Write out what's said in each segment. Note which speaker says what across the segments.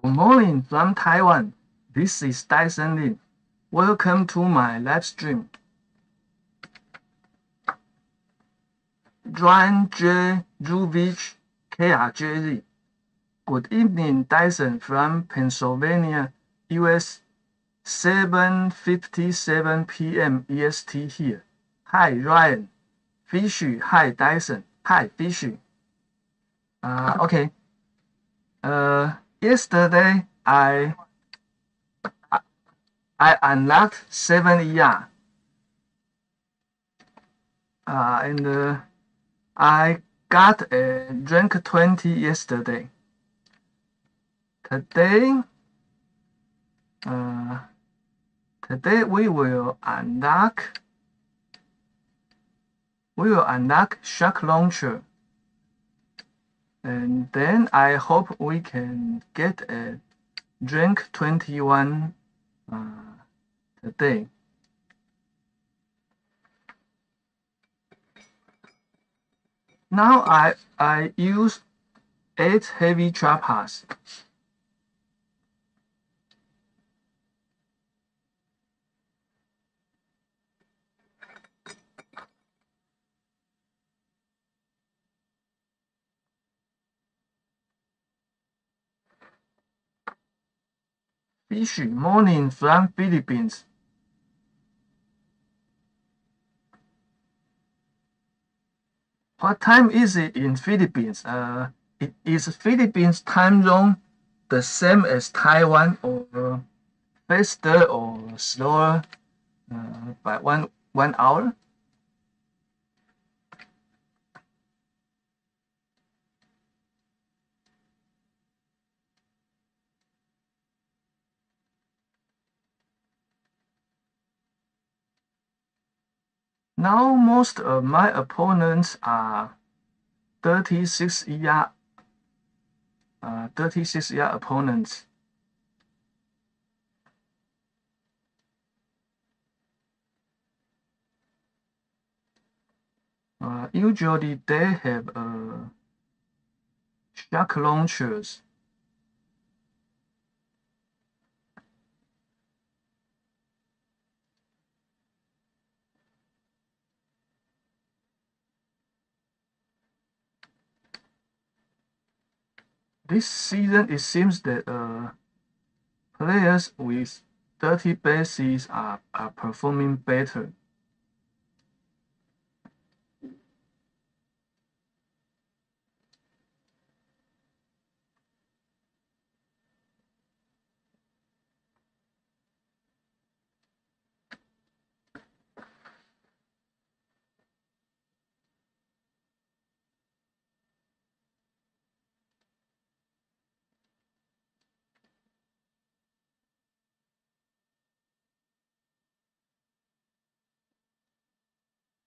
Speaker 1: Good morning from Taiwan. This is Dyson Lin. Welcome to my live stream. Joan J. Rubich KRJZ. Good evening, Dyson from Pennsylvania, US. 7:57 p.m. EST here. Hi, Ryan. Fishy. Hi, Dyson. Hi, Fishy. Okay. Yesterday I unlocked 7 ER. And I got a rank 20 yesterday. Today we will unlock shock launcher, and then I hope we can get a rank 21 today. Now I use 8 heavy choppers. Fishy morning from Philippines. What time is it in Philippines? Is Philippines time zone the same as Taiwan, or faster or slower by one hour? Now most of my opponents are 36 ER opponents. Usually they have shock launchers. This season it seems that players with 30 bases are performing better.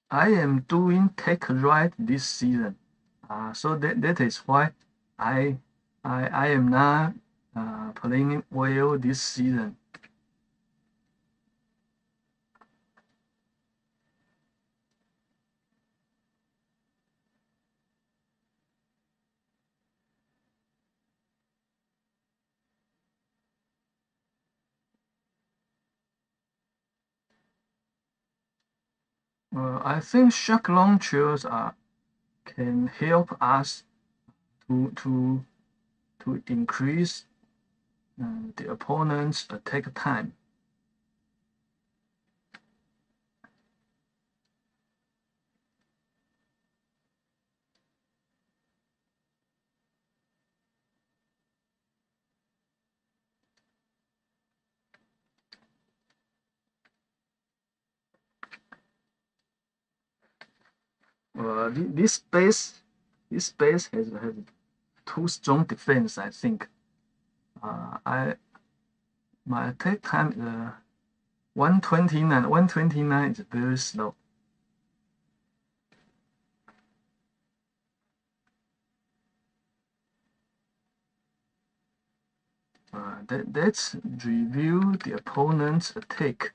Speaker 1: I am doing tech right this season, so that is why I am not playing well this season. I think shock launchers can help us to increase the opponent's attack time. This base has too strong defense, I think. My attack time is 129. 129 is very slow. Let's review the opponent's attack.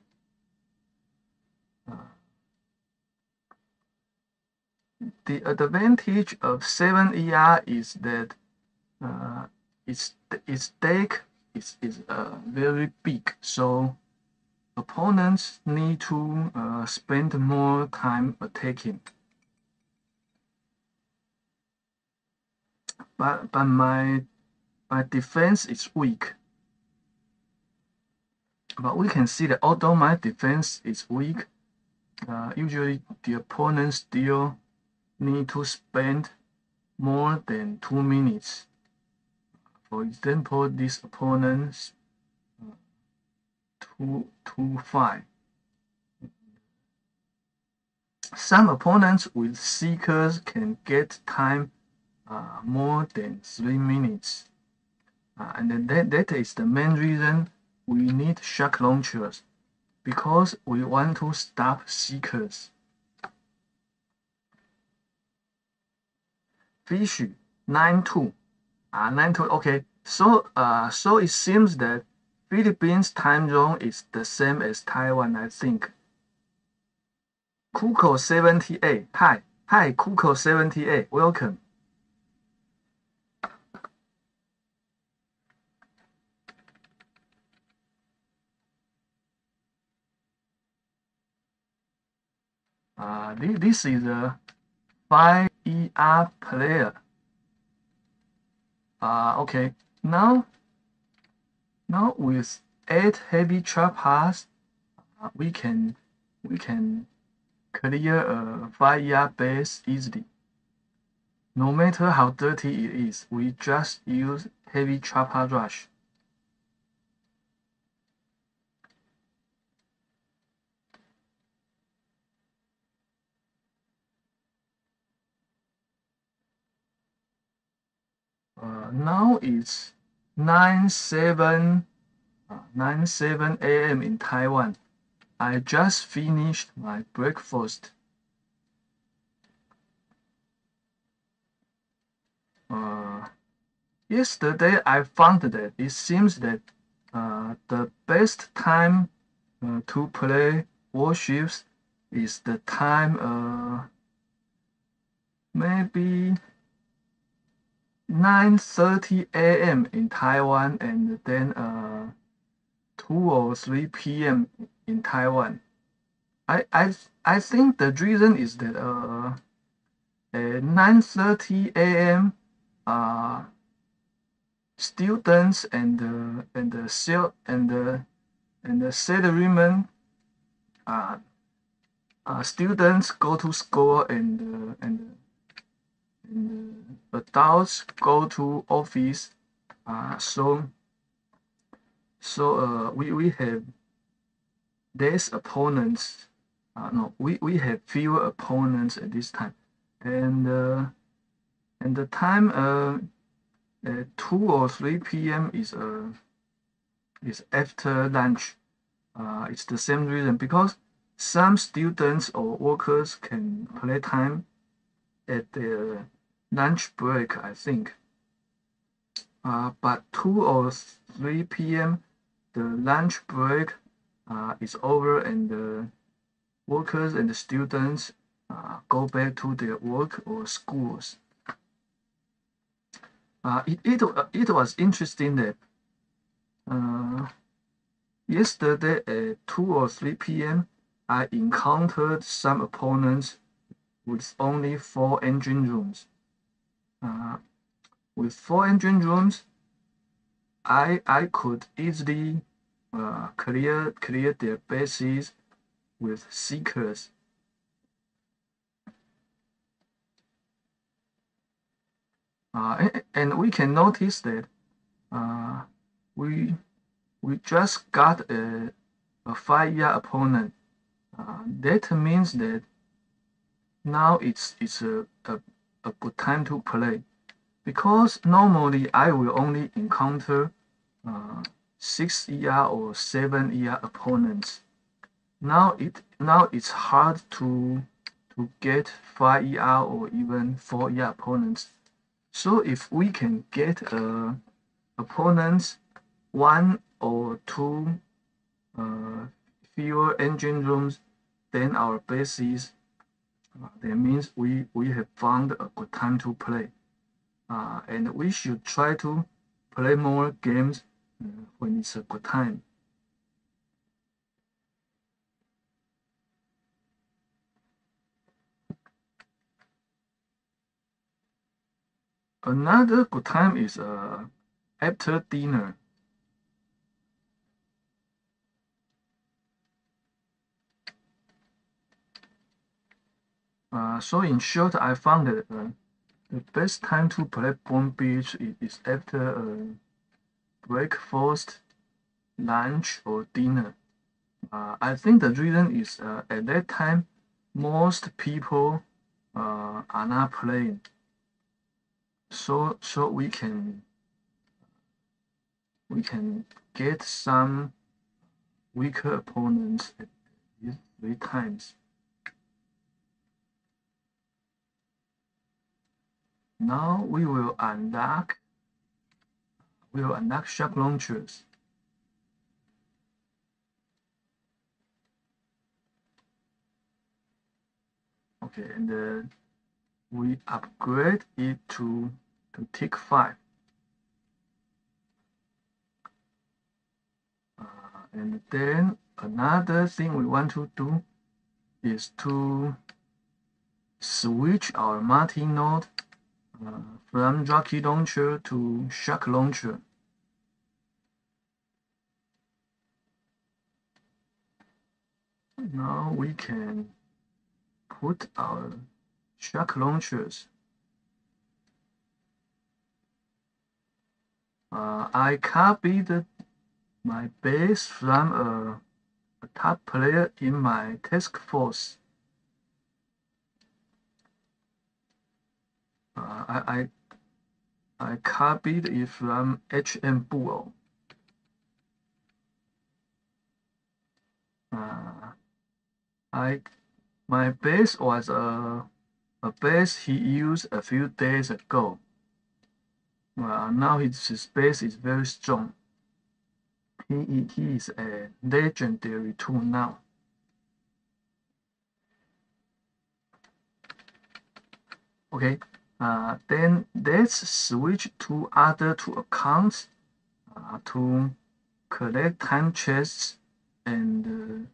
Speaker 1: The advantage of 7 ER is that its deck is very big, so opponents need to spend more time attacking. But my defense is weak. But we can see that although my defense is weak, usually the opponent still need to spend more than 2 minutes. For example, this opponent's 2-5. Some opponents with seekers can get time more than 3 minutes. And that is the main reason we need shock launchers, because we want to stop seekers. Fish 9-2. 9-2. Okay. So it seems that Philippines time zone is the same as Taiwan, I think. Kuko 78. Hi, Kuko 78. Welcome. This is a 5 ER player. Okay. Now with 8 heavy trappers, we can clear a 5 ER base easily. No matter how dirty it is, we just use heavy trapper rush. Now it's 9:07 a.m. in Taiwan. I just finished my breakfast. Yesterday I found that it seems that the best time to play Warships is the time maybe 9:30 a.m. in Taiwan, and then 2 or 3 p.m. in Taiwan. I think the reason is that at 9:30 a.m. Students and the salarymen students go to school, and adults go to office. So we have less opponents. No, we have fewer opponents at this time, and the time at 2 or 3 p.m. is after lunch. It's the same reason, because some students or workers can play time at their lunch break, I think. But 2 or 3 p.m. the lunch break is over, and the workers and the students go back to their work or schools. It was interesting that yesterday at 2 or 3 p.m. I encountered some opponents with only 4 engine rooms. With 4 engine rooms, I could easily clear their bases with seekers. And we can notice that we just got a 5-year opponent. That means that now it's a good time to play, because normally I will only encounter 6 ER or 7 ER opponents. Now it's hard to get 5 ER or even 4 ER opponents. So if we can get opponents 1 or 2 fewer engine rooms than our bases, that means we have found a good time to play. And we should try to play more games when it's a good time. Another good time is after dinner. So in short, I found that the best time to play Bomb Beach is after breakfast, lunch, or dinner. I think the reason is at that time, most people are not playing. So we can get some weaker opponents at these 3 times. Now we will unlock shock launchers. Okay, and then we upgrade it to tick 5. And then another thing we want to do is to switch our multi-node from rocket launcher to shock launcher. Now we can put our shock launchers. I copied my base from a top player in my task force. I copied it from HM Bull. My base was a base he used a few days ago. Now his base is very strong. He is a legendary tool now. Okay, then let's switch to other 2 accounts to collect time chests and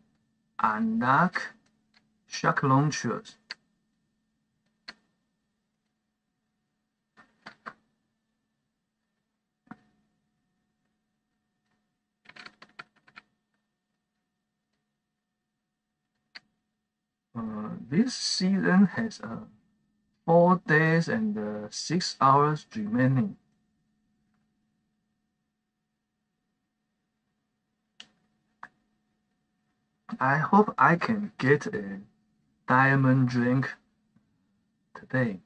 Speaker 1: unlock shock launchers. This season has 4 days and 6 hours remaining. I hope I can get a diamond drink today.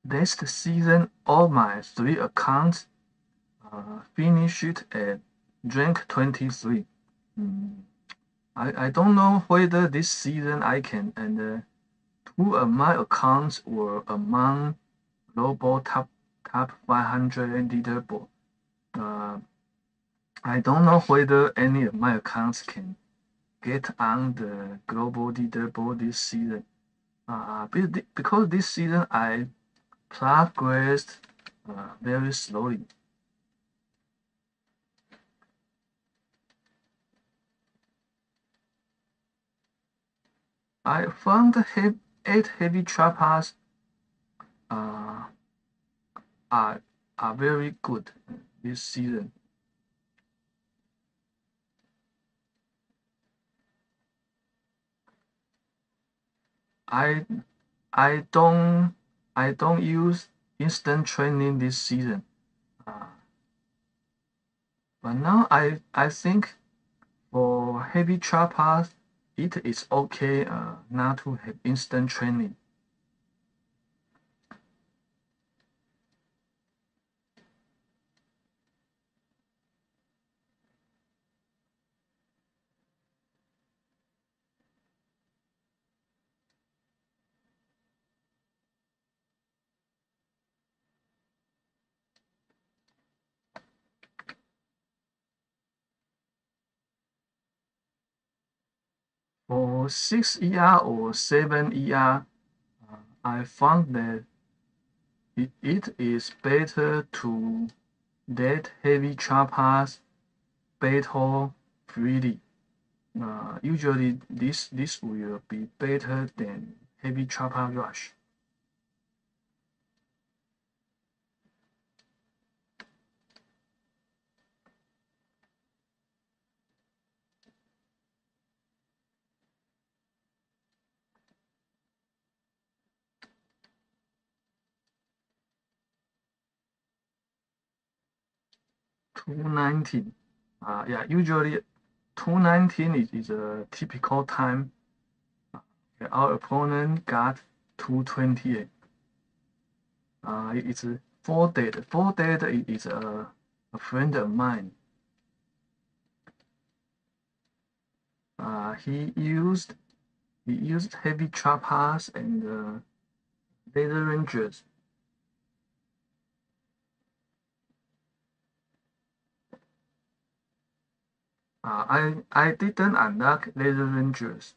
Speaker 1: Next season, all my 3 accounts finished at rank 23. I don't know whether this season I can, and 2 of my accounts were among global top 500 leaderboard. I don't know whether any of my accounts can get on the global leaderboard this season. Because this season I progressed very slowly. I found 8 heavy choppers are very good this season. I don't use instant training this season. But now I think for heavy choppers it is okay not to have instant training. For 6 ER or 7 ER, I found that it is better to let heavy choppers battle freely. Usually, this will be better than heavy chopper rush. $2.19. Yeah, usually $2.19 is a typical time. Our opponent got $2.28. It's four dead. Four dead is a friend of mine. He used heavy choppers and laser rangers. I didn't unlock laser rangers.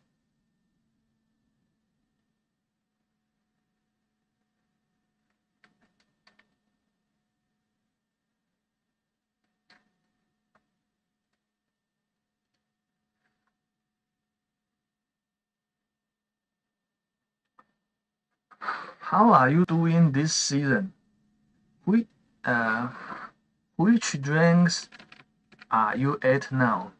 Speaker 1: How are you doing this season? Which uh, which ranks are you at now?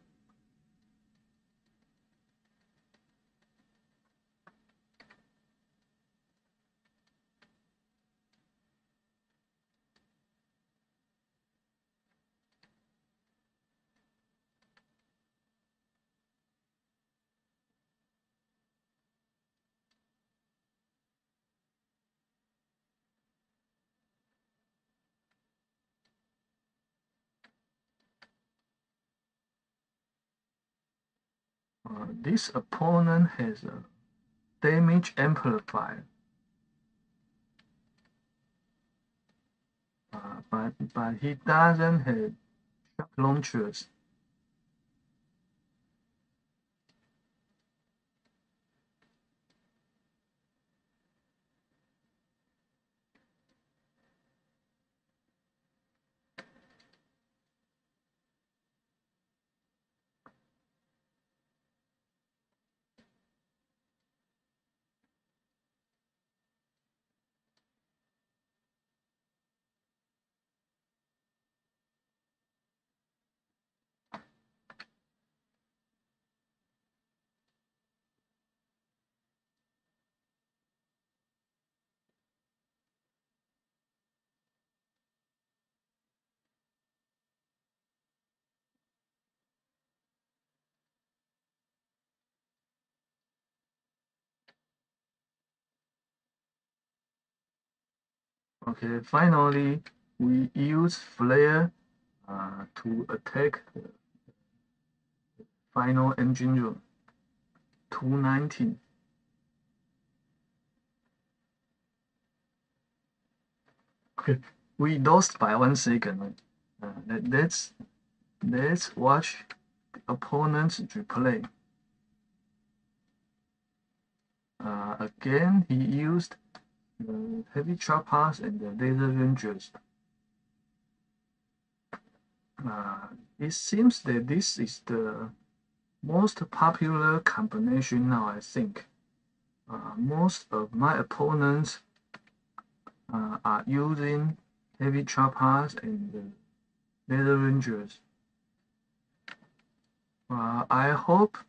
Speaker 1: This opponent has a damage amplifier, but he doesn't have shock launchers. Okay, finally, we use flare to attack the final engine room. 219. Okay, we lost by 1 second. Let's watch the opponent's replay. Again, he used heavy choppers and the laser rangers. It seems that this is the most popular combination now, I think. Most of my opponents are using heavy choppers and laser rangers. I hope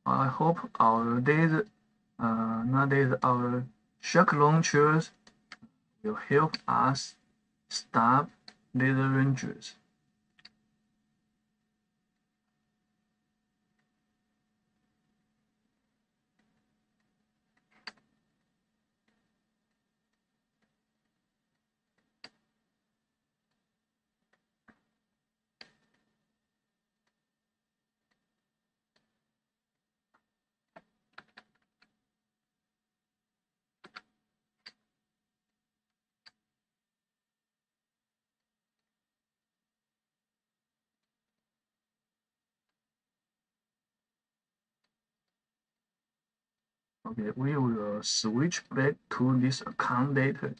Speaker 1: our our shock launchers will help us stop laser rangers. Okay, we will switch back to this account later.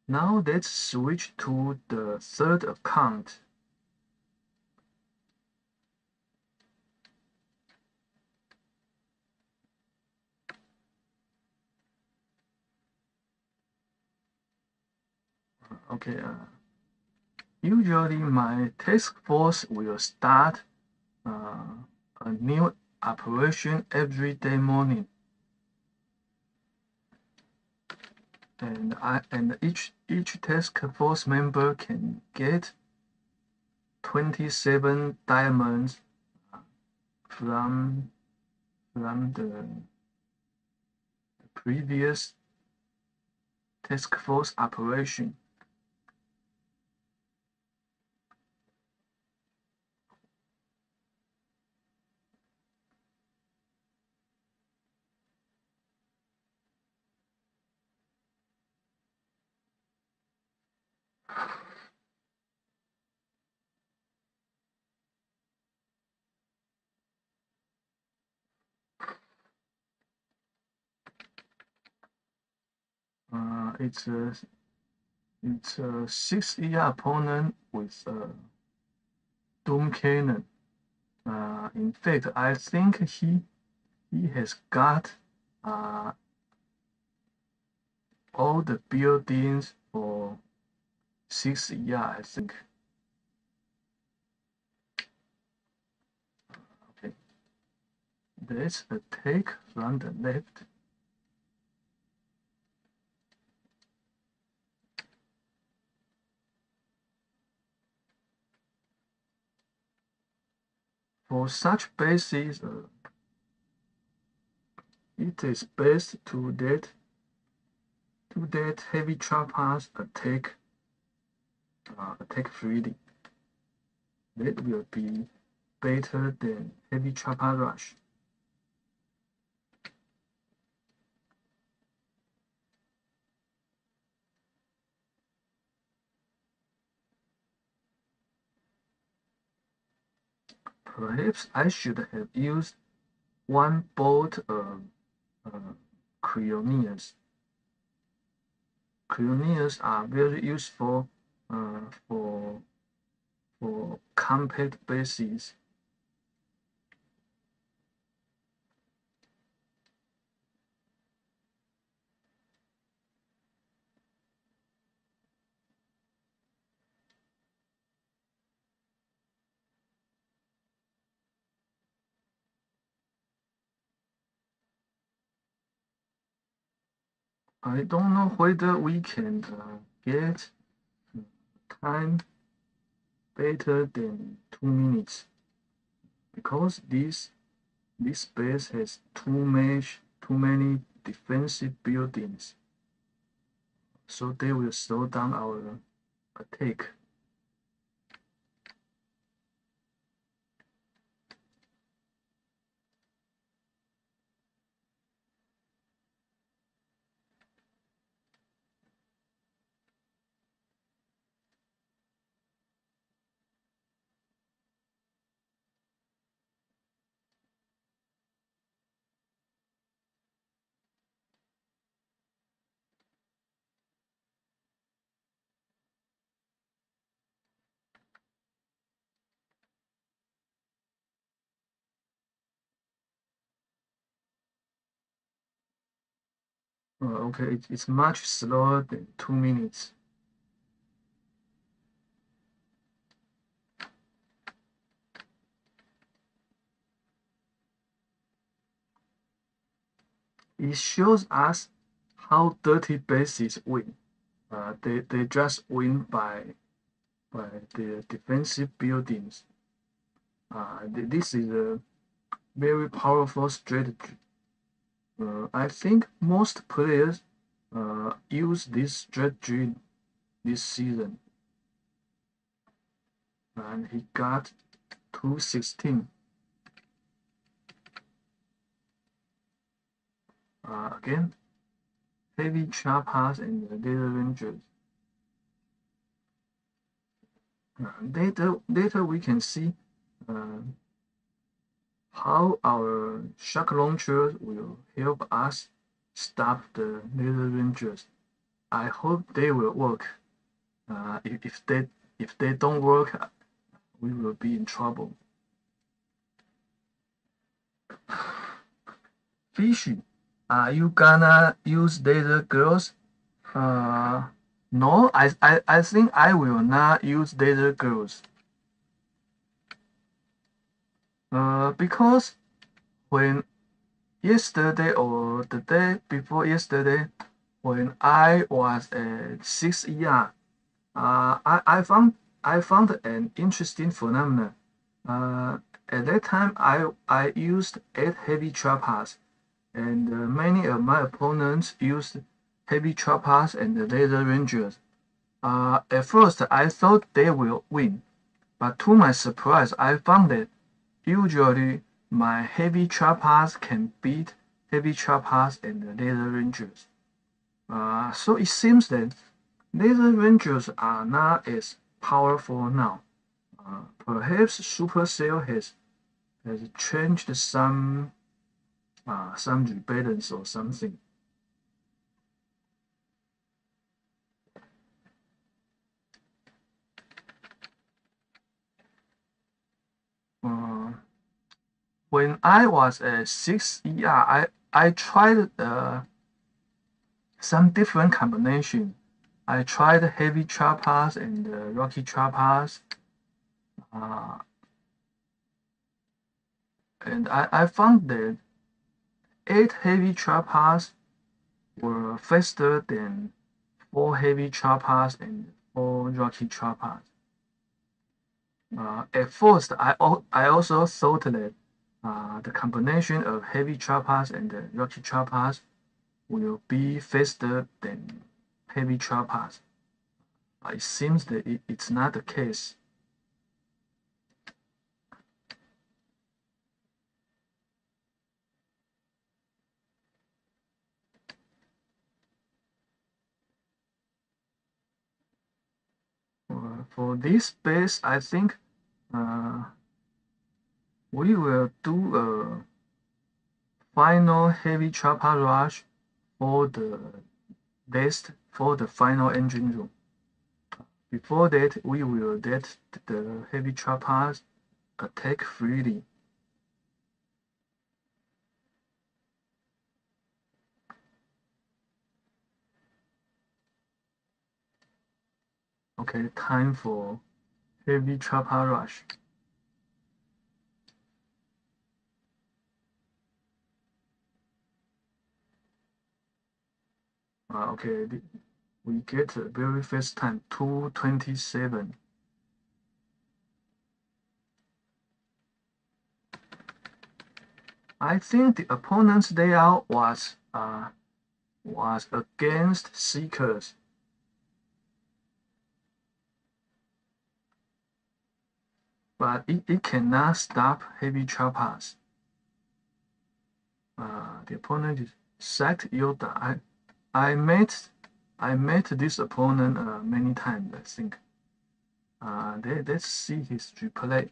Speaker 1: Now let's switch to the third account. Okay, usually my task force will start a new operation every day morning, and each task force member can get 27 diamonds from the previous task force operation. It's a 6-year opponent with a Doom Cannon. In fact, I think he has got all the buildings for 6-year, I think. Okay, let's attack from the left. For such bases, it is best to let heavy choppers attack freely. That will be better than heavy chopper rush. Perhaps I should have used one bolt of Cryonians. Cryonians are very useful for compact bases. I don't know whether we can get time better than 2 minutes because this base has too many defensive buildings, so they will slow down our attack. Okay, it's much slower than 2 minutes. It shows us how dirty bases win. They just win by their defensive buildings. This is a very powerful strategy. I think most players use this strategy this season. And he got 216. Again, heavy choppers and later rangers. Later we can see how our shock launchers will help us stop the laser rangers. I hope they will work. If they don't work, we will be in trouble. Fishy, are you gonna use laser girls? Uh, no, I think I will not use laser girls. Because when yesterday or the day before yesterday, when I was at 6ER, I found an interesting phenomenon. Uh, at that time, I used 8 heavy trappers, and many of my opponents used heavy trappers and the laser rangers. At first, I thought they will win, but to my surprise, I found that usually my heavy trappers can beat heavy trappers and the laser rangers. So it seems that laser rangers are not as powerful now. Perhaps Supercell has changed some rebalance or something. Uh, when I was at 6ER, I tried some different combination. I tried heavy trappers and rocky trappers, uh, and I found that 8 heavy trappers were faster than 4 heavy trappers and 4 rocky trappers. At first, I also thought that the combination of heavy trappers and rocky trappers will be faster than heavy trappers. It seems that it's not the case. For this base, I think uh, we will do a final heavy trapper rush for the for the final engine room. Before that, we will let the heavy trappers attack freely. Okay, time for heavy trapper rush. Okay, we get the very first time 2:27. I think the opponent's layout was against Seekers. But it cannot stop heavy trappers. The opponent is sacked Yoda. I met this opponent many times, I think. Let's see his replay.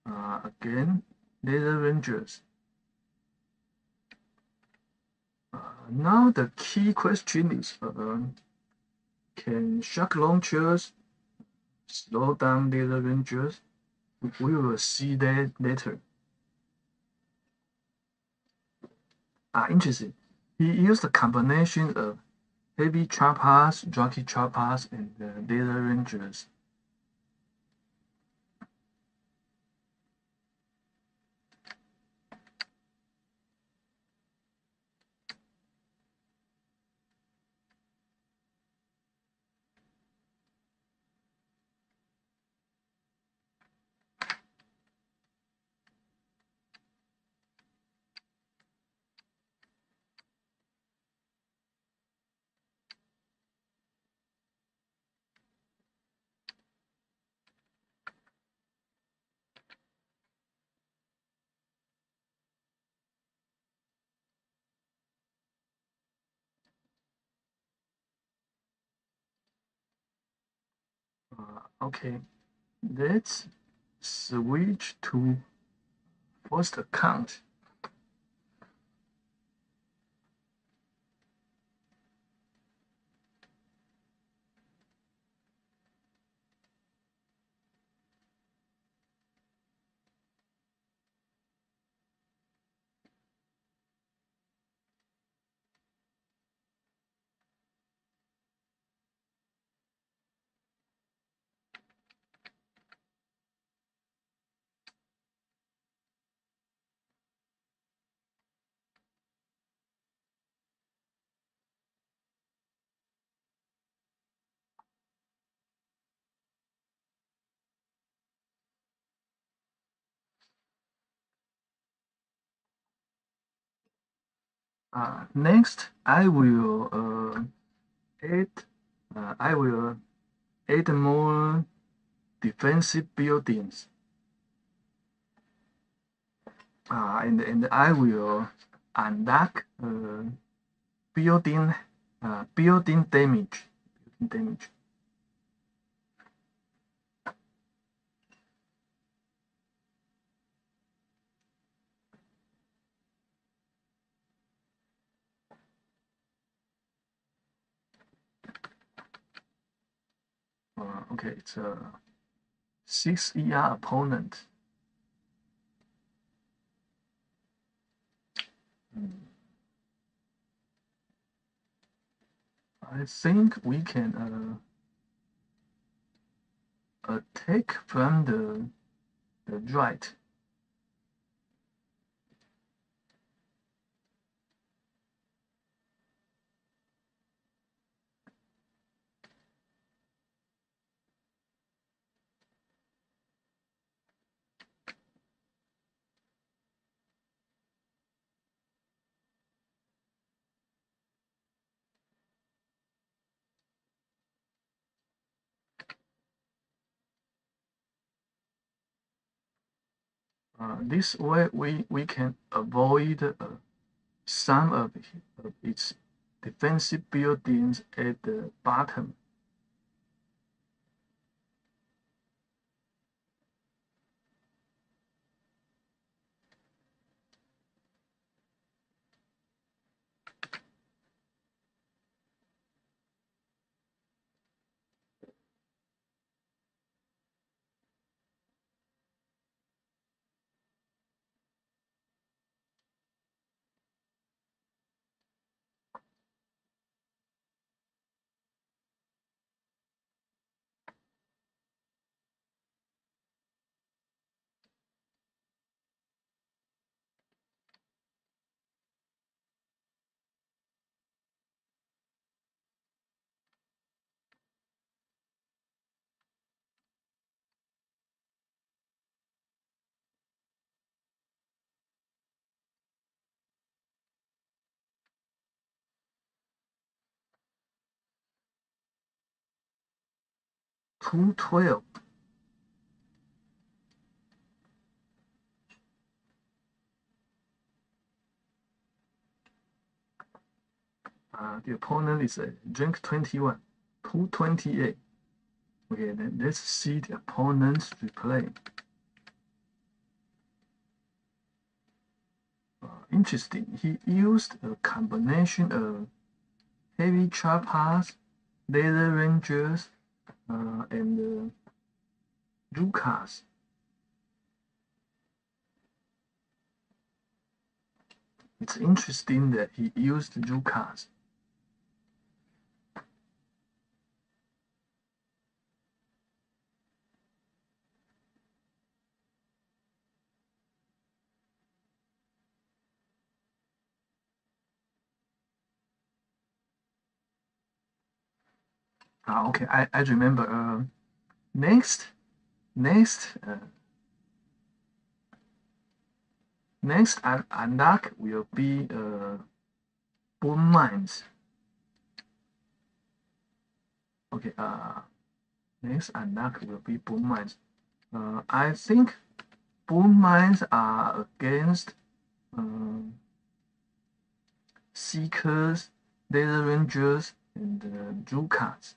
Speaker 1: Again, Laser Rangers. Now the key question is, can shock launchers slow down Laser Rangers? We will see that later. Interesting. He used a combination of heavy trappers, rocky trappers, and laser rangers. Okay, let's switch to first account. Next, I will add I will add more defensive buildings. And I will unlock building building damage. Okay, it's a 6 ER opponent. I think we can attack from the right. This way we can avoid some of its defensive buildings at the bottom. Two 12. The opponent is a rank 21, 228. Okay, then let's see the opponent's replay. Interesting. He used a combination of heavy choppers, laser rangers, and Jukas. It's interesting that he used Jukas. Okay, I remember. Next, next, next unlock will be boom mines. Okay, next unlock will be boom mines. I think boom mines are against seekers, laser rangers, and Jukas.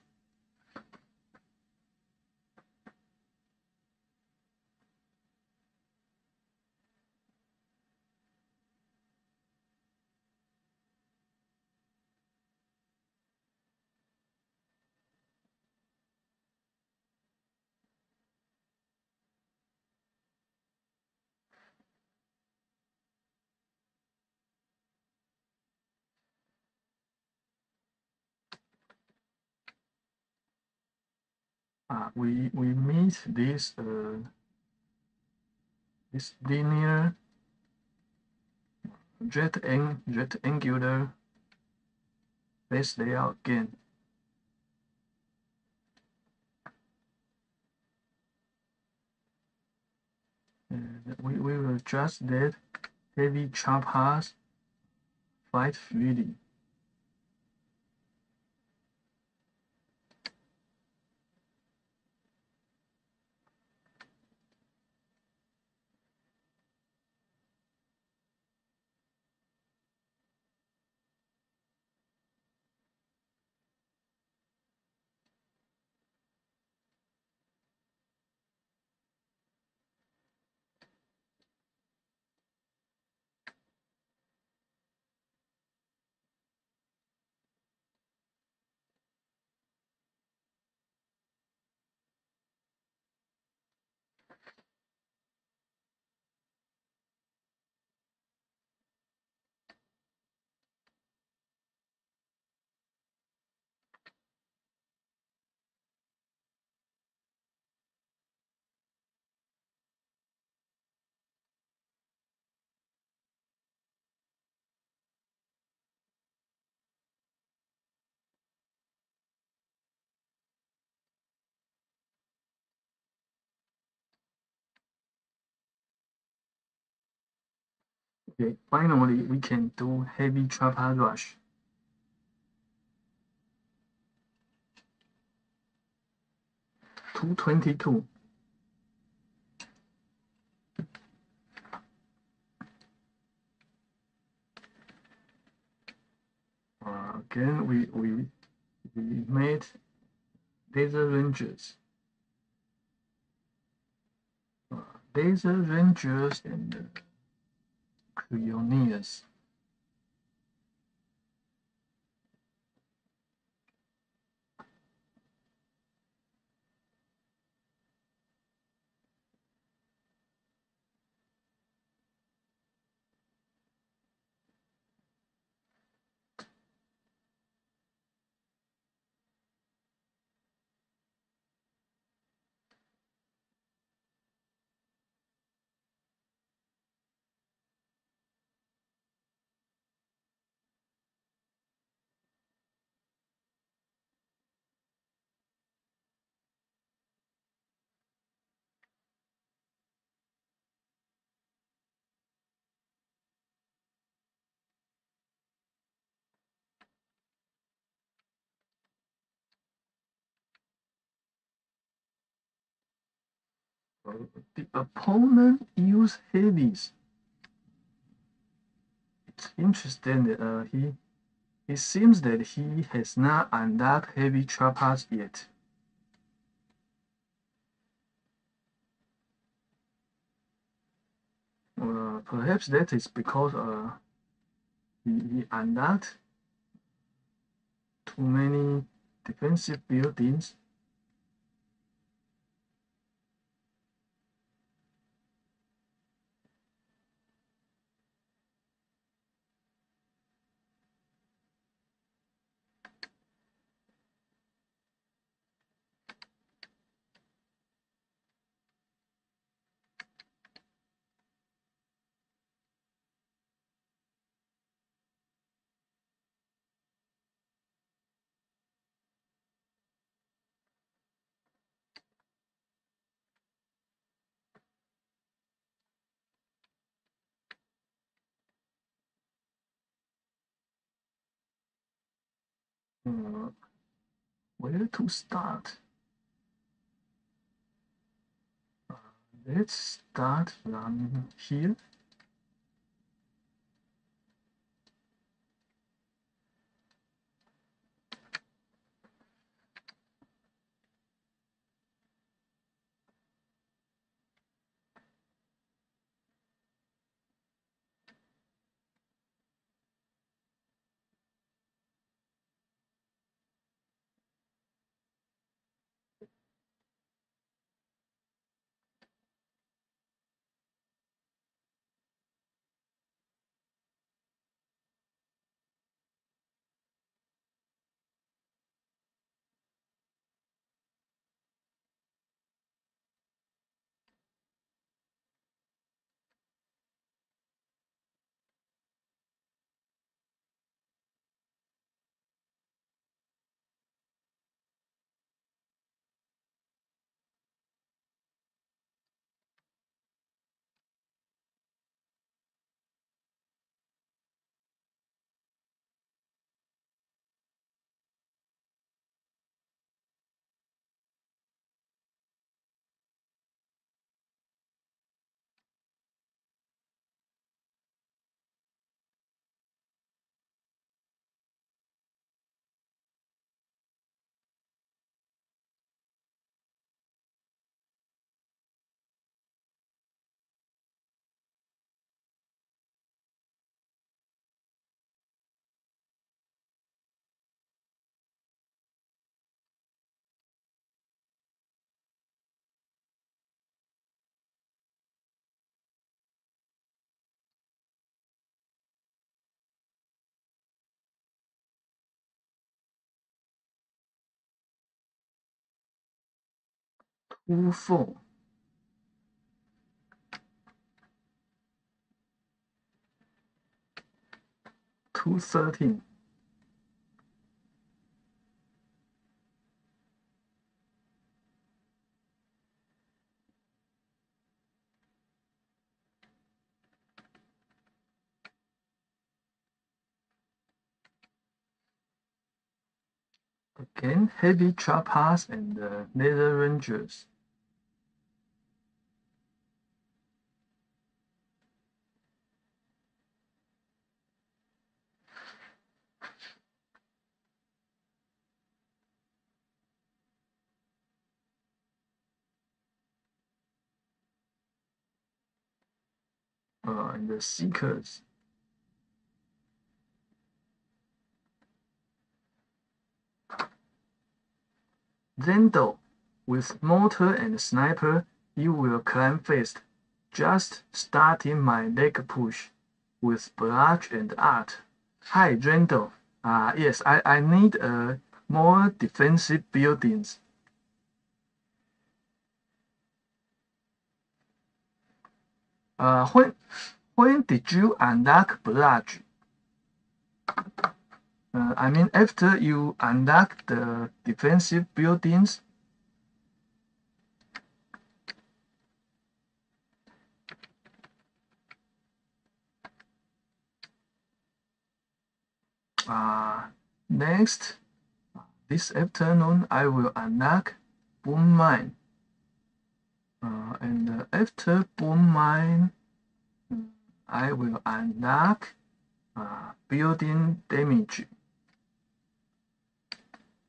Speaker 1: we meet this linear rectangular base layout again. And we will just let heavy choppers fight freely. Okay, finally we can do heavy chopper rush. 222. Again, we made laser rangers, and cryoneers. The opponent used heavies. It's interesting that it seems that he has not unlocked heavy choppers yet. Perhaps that is because he unlocked too many defensive buildings. Uh, where to start? Let's start from here. 2-4. 2-13. Again, heavy Trapas and Nether Rangers. And the Seekers. Zendo, with mortar and sniper, you will climb fast. Just starting my leg push with barrage and art. Hi, Zendo. Yes, I need more defensive buildings. When did you unlock barrage? I mean, after you unlock the defensive buildings. Next, this afternoon, I will unlock Boom Mine. And after Boom Mine, I will unlock building damage.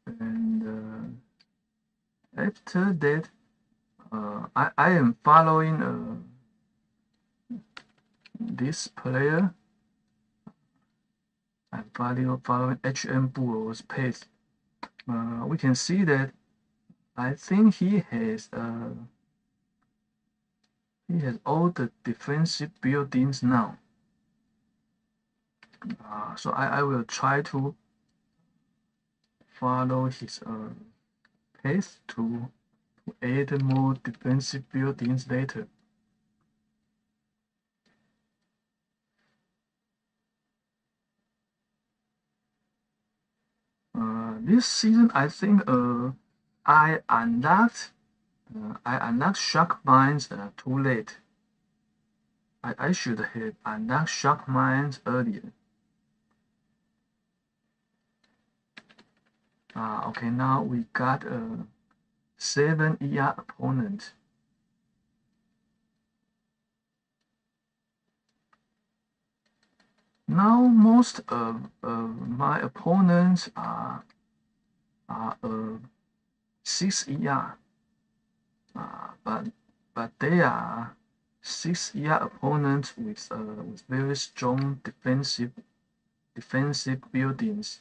Speaker 1: And after that, I am following this player. I'm following HM Bull's pace. We can see that I think he has all the defensive buildings now. So I will try to follow his pace to add more defensive buildings later. This season, I think I unlocked shock mines too late. I should have unlocked shock mines earlier. Okay, now we got a 7 ER opponent. Now most of my opponents are 6 ER, but they are 6 ER opponents with very strong defensive buildings.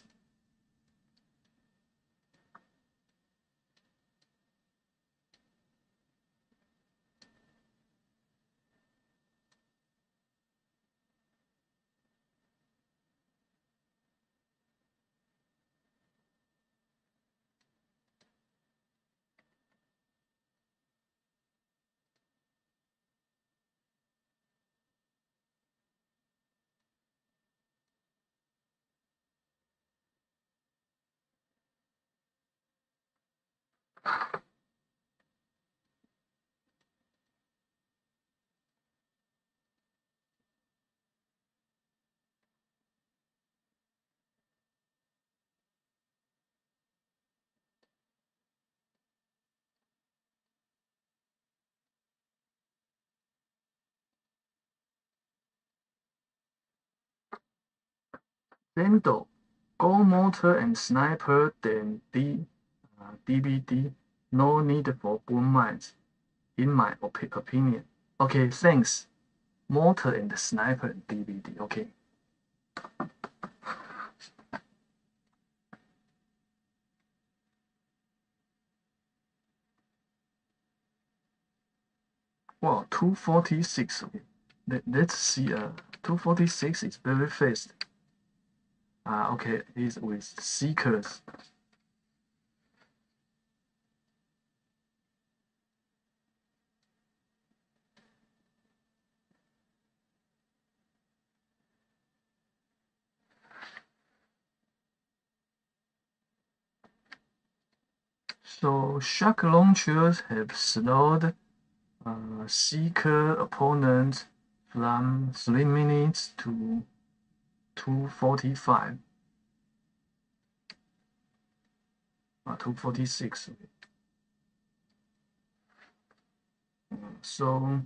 Speaker 1: Zendo, go mortar and sniper, then DBD. No need for boom mines, in my opinion. Okay, thanks. Mortar and sniper and DBD. Okay. Wow, 246. Okay. Let's see. 246 is very fast. Okay, it's with Seekers. So shock launchers have slowed seeker opponents from 3 minutes to 2:45, 2:46. So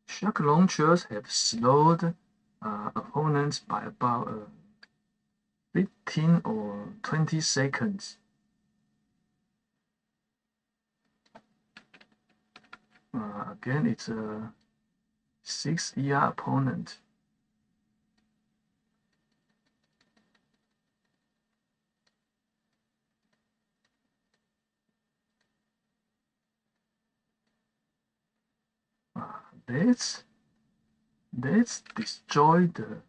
Speaker 1: shock launchers have slowed opponents by about 15 or 20 seconds. Again, it's a 6 ER opponent. Let's destroy the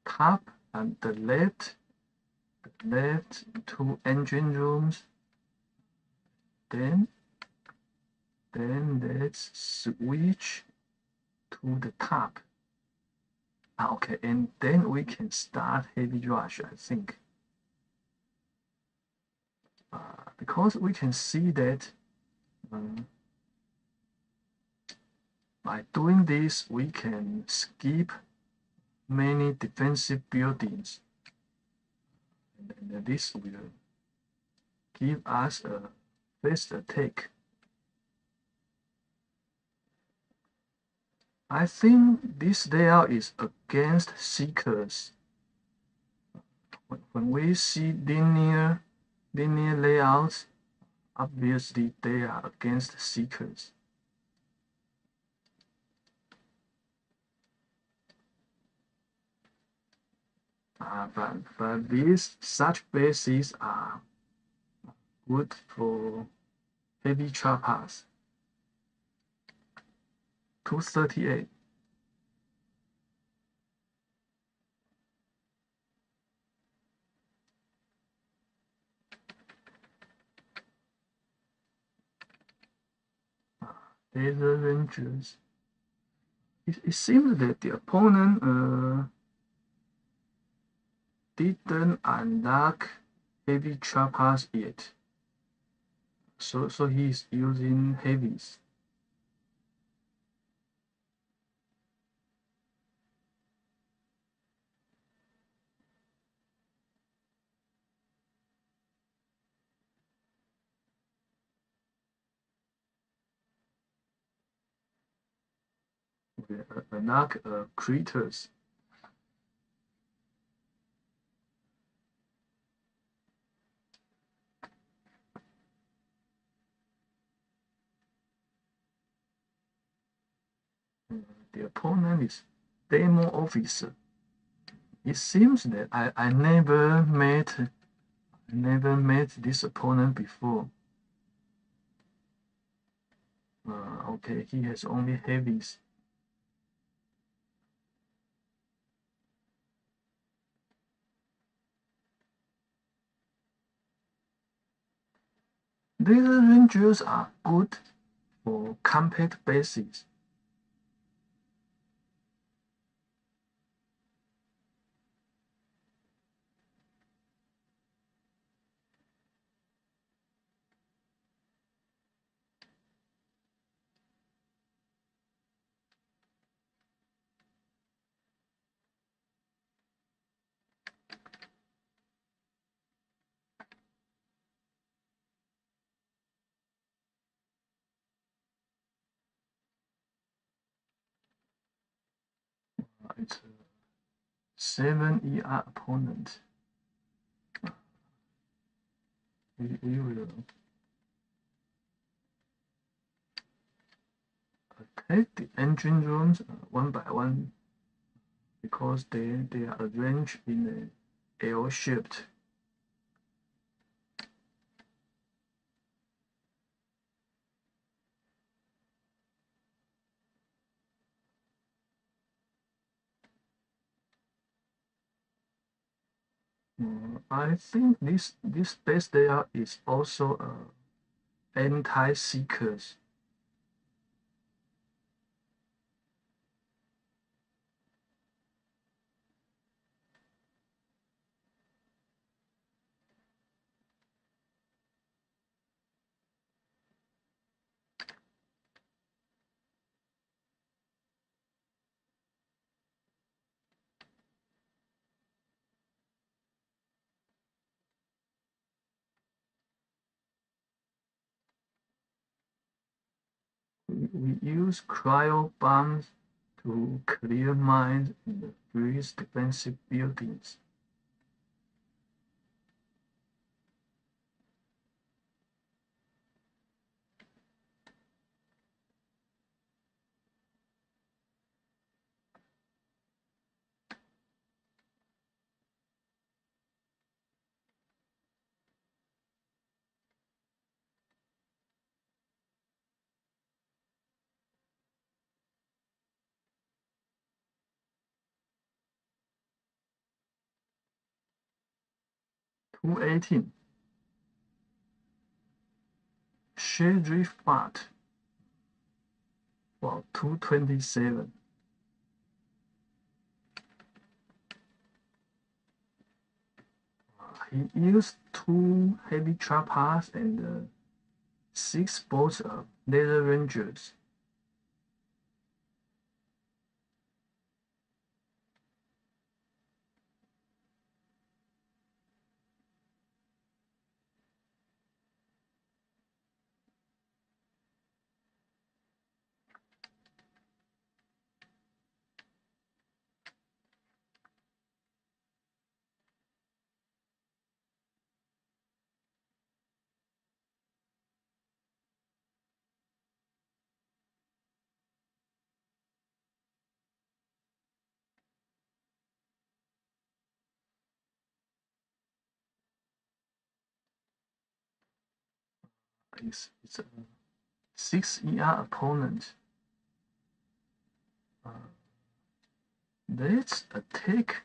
Speaker 1: top and the left two engine rooms. Then let's switch to the top. Okay, and then we can start heavy rush, I think. Because we can see that by doing this, we can skip many defensive buildings. And this will give us a fast attack. I think this layout is against seekers. When we see linear layouts, obviously they are against seekers. But such bases are good for heavy choppers. 238. Laser rangers. It seems that the opponent didn't unlock heavy choppers yet. So he's using heavies. Unlock critters. The opponent is demo officer. It seems that I never met this opponent before. Okay, he has only heavies. These rangers are good for compact bases. It's a 7 ER opponent. We will attack the engine rooms one by one because they are arranged in a L-shaped. I think this base layout is also anti-seekers. we use cryo bombs to clear mines and freeze defensive buildings. (218) Shedrift Bot for 227. He used 2 heavy trappers and 6 boats of laser rangers. It's a 6 ER opponent. Let's attack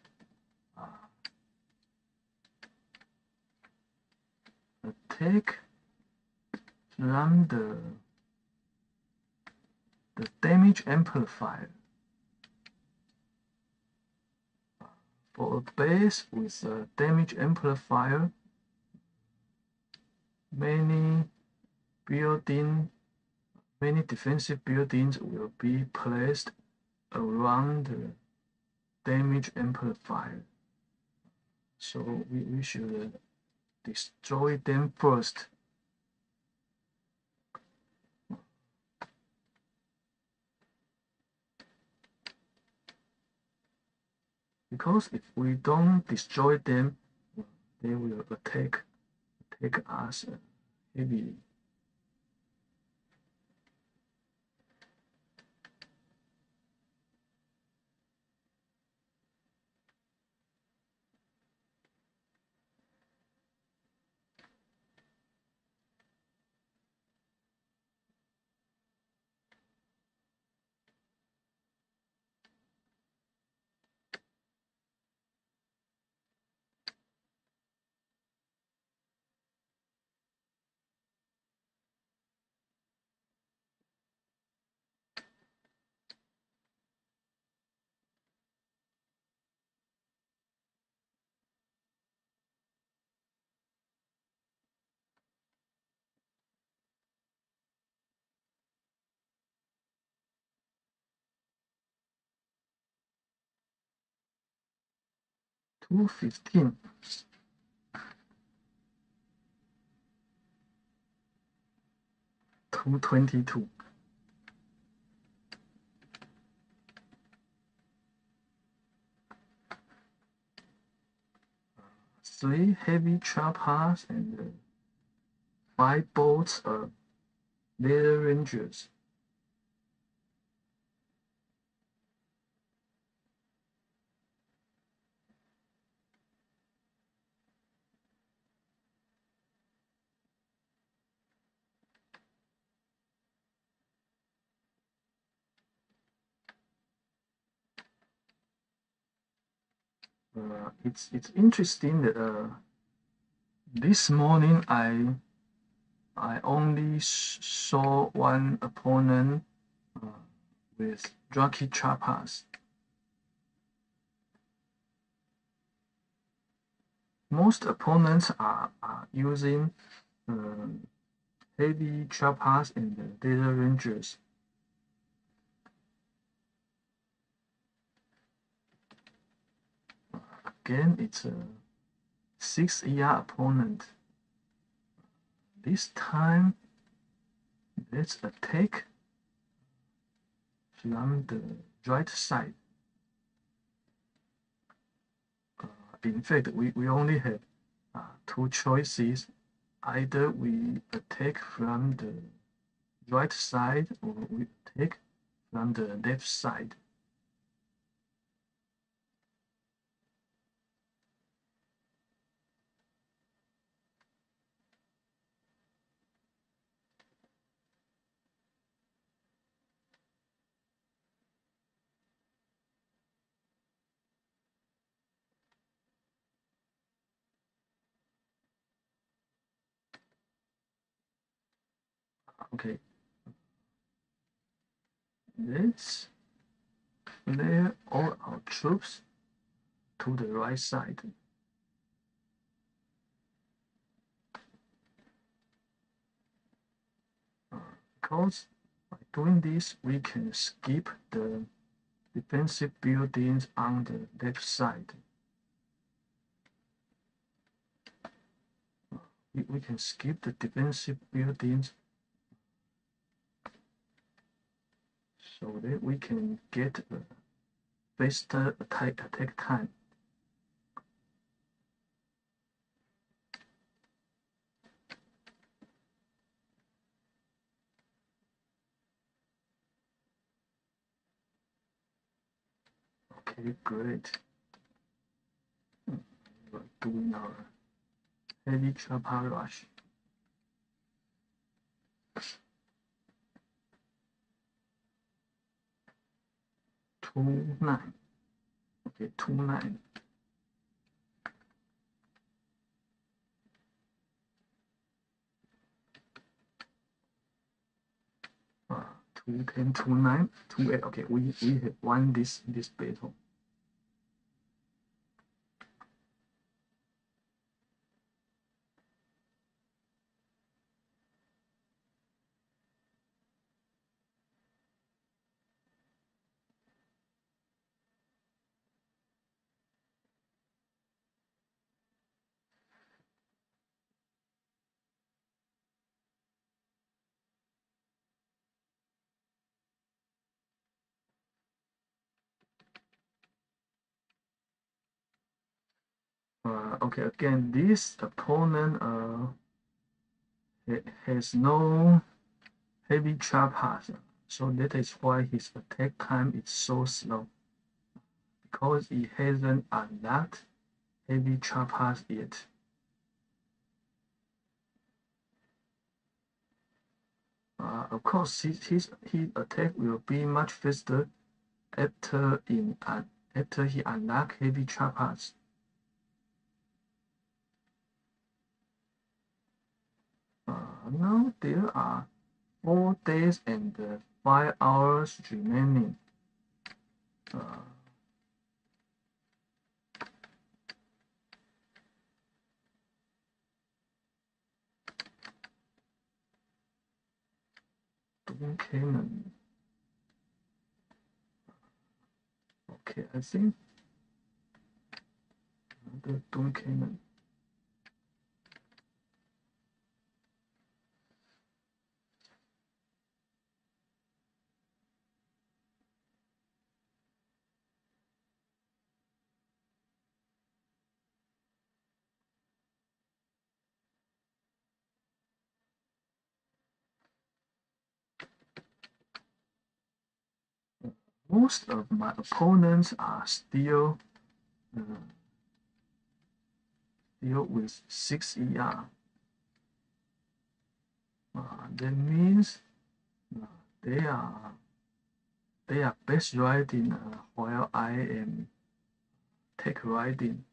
Speaker 1: from the damage amplifier. For a base with a damage amplifier, many defensive buildings will be placed around the damage amplifier. So we should destroy them first. Because if we don't destroy them, they will attack us heavily. (215) 222. Three heavy trappers and 5 bolts of laser rangers. It's interesting that this morning I only saw one opponent with rocket trappers. Most opponents are using heavy trappers and laser rangers. Again, it's a 6 ER opponent. This time, let's attack from the right side. In fact, we only have two choices. Either we attack from the right side or we attack from the left side. Okay, let's clear all our troops to the right side. Because by doing this, we can skip the defensive buildings on the left side. We can skip the defensive buildings so that we can get a faster attack time. Okay, great. We're doing our heavy chopper rush. 2-9. Okay, 2-9. 2-10, 2-9, 2-8. Okay, we have won this battle. Okay, again, this opponent has no heavy choppers, so that is why his attack time is so slow, because he hasn't unlocked heavy choppers yet. Of course, his attack will be much faster after he unlock heavy choppers. Now there are 4 days and 5 hours remaining. Doing cannon. Okay, I think another doing cannon. Most of my opponents are still with 6 ER. That means they are best riding while I am tech riding.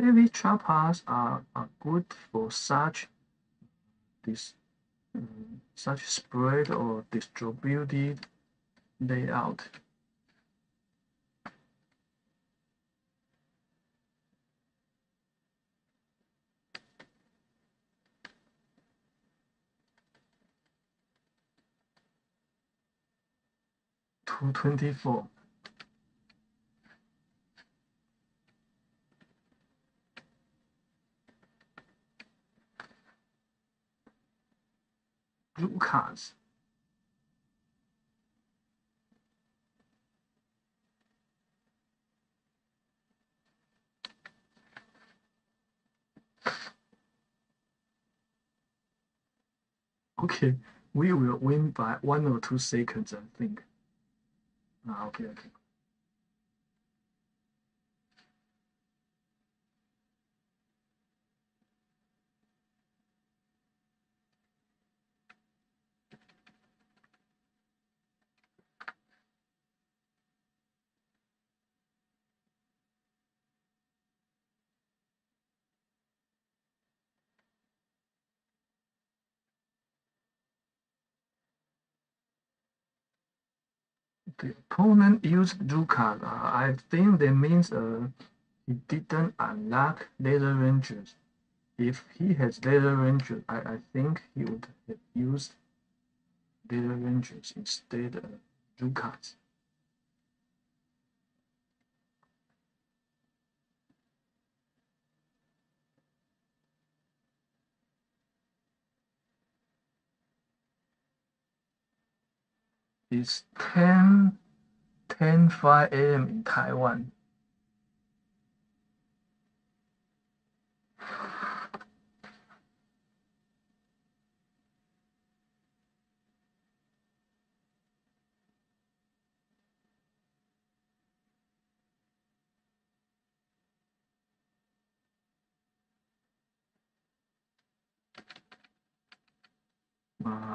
Speaker 1: Heavy choppers are good for this such spread or distributed layout. $2.24. Blue cards. Okay, we will win by 1 or 2 seconds, I think. Okay. The opponent used blue card. I think that means he didn't unlock laser rangers. If he has laser rangers, I think he would have used laser rangers instead of blue cards. It's 10:05 a.m. in Taiwan.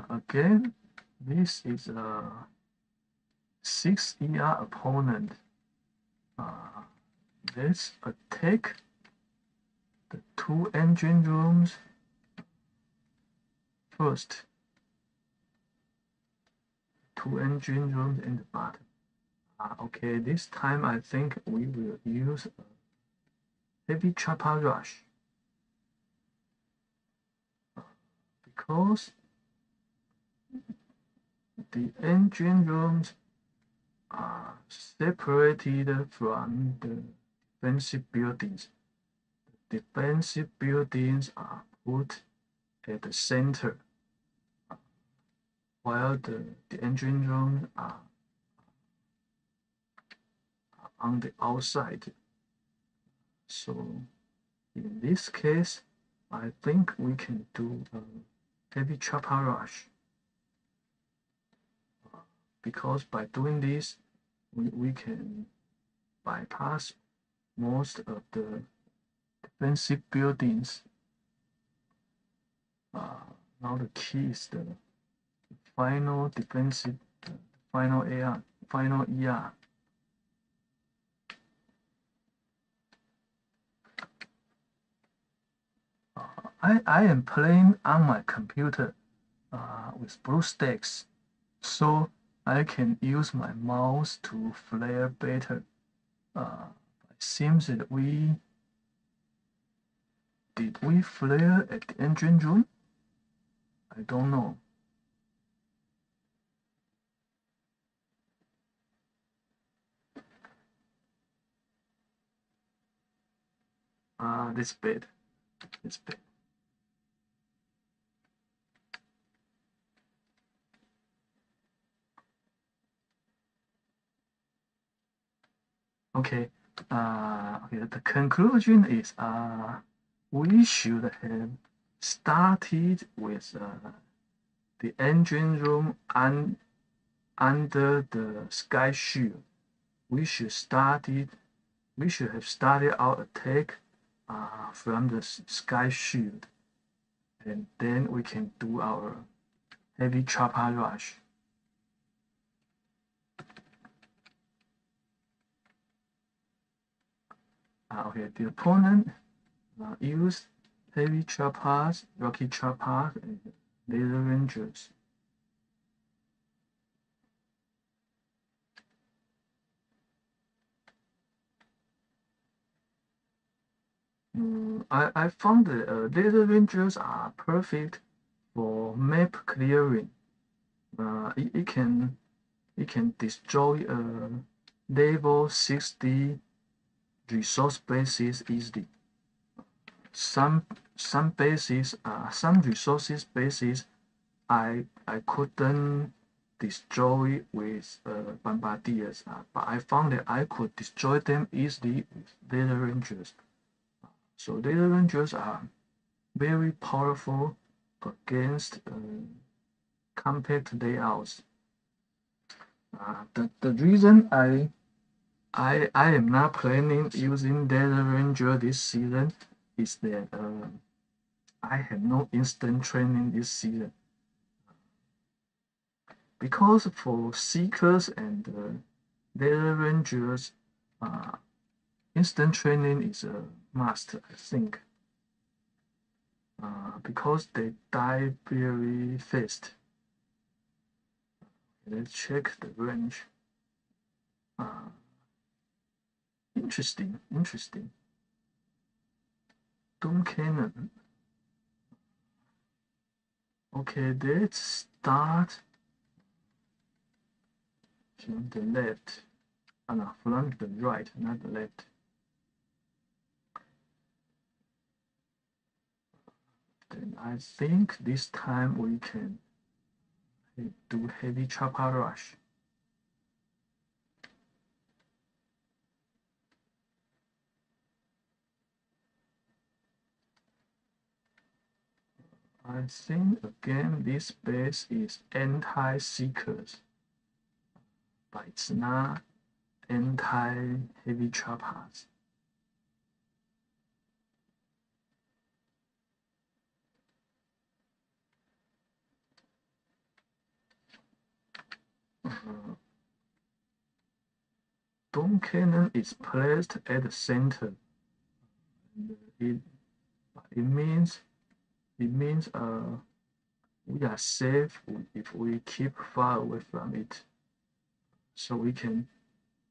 Speaker 1: Again, this is a 6 ER opponent. Let's attack the 2 engine rooms first. 2 engine rooms in the bottom. Okay, this time I think we will use a heavy chopper rush because the engine rooms are separated from the defensive buildings. The defensive buildings are put at the center, while the engine rooms are on the outside. So in this case, I think we can do a heavy chopper rush because by doing this, we can bypass most of the defensive buildings. Now the key is the final defensive, final AR, final ER. I am playing on my computer with BlueStacks, so I can use my mouse to flare better. It seems that did we flare at the engine room? I don't know. This bad. It's bad. Okay. Okay. The conclusion is we should have started with the engine room under the sky shield. We should have started our attack from the sky shield, and then we can do our heavy chopper rush. Okay, the opponent Use heavy choppers, rocky choppers, and laser rangers. I found that laser rangers are perfect for map clearing. It can destroy a level 60 resource bases easily. Some some bases, some resources bases, I couldn't destroy with bombardiers, but I found that I could destroy them easily with laser rangers. So laser rangers are very powerful against compact layouts. The reason I am not planning using laser ranger this season is that I have no instant training this season. Because for seekers and laser rangers, uh, instant training is a must, I think, because they die very fast. Let's check the range. Interesting. Doom Cannon. Okay, let's start from the left. No, from the right, not the left. Then I think this time we can do heavy chopper rush. I think again this base is anti-seekers, but it's not anti-heavy choppers. Dome cannon is placed at the center. It, it means we are safe if we keep far away from it. So we can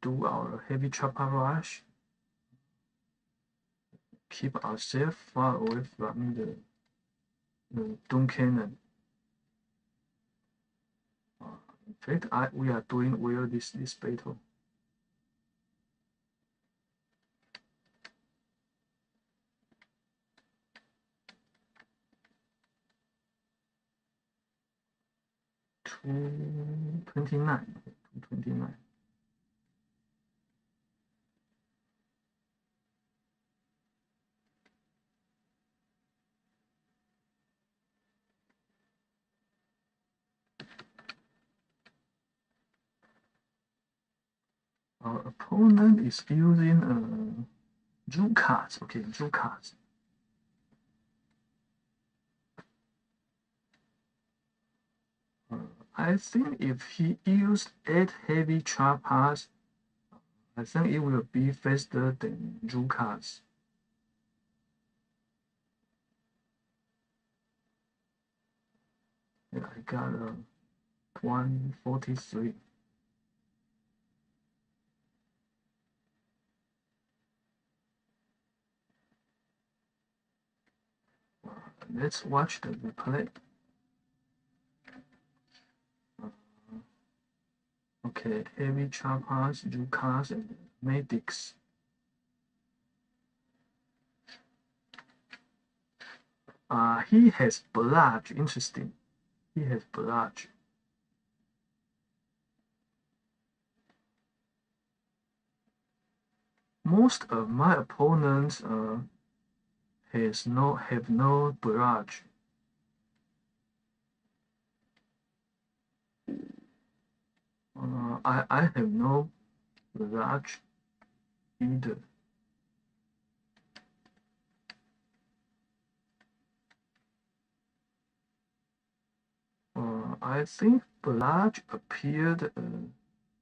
Speaker 1: do our heavy chopper rush, keep ourselves far away from the Doom Cannon. In fact, we are doing well this battle. Two 29. Our opponent is using Drew cards. Okay, Drew cards. I think if he used 8 heavy choppers, I think it will be faster than Drew cards. Yeah, I got a 143. Let's watch the replay. Okay, heavy choppers, Jukas, and medics. He has barrage. Interesting. He has barrage. Most of my opponents have no barrage. I have no barrage either. I think barrage appeared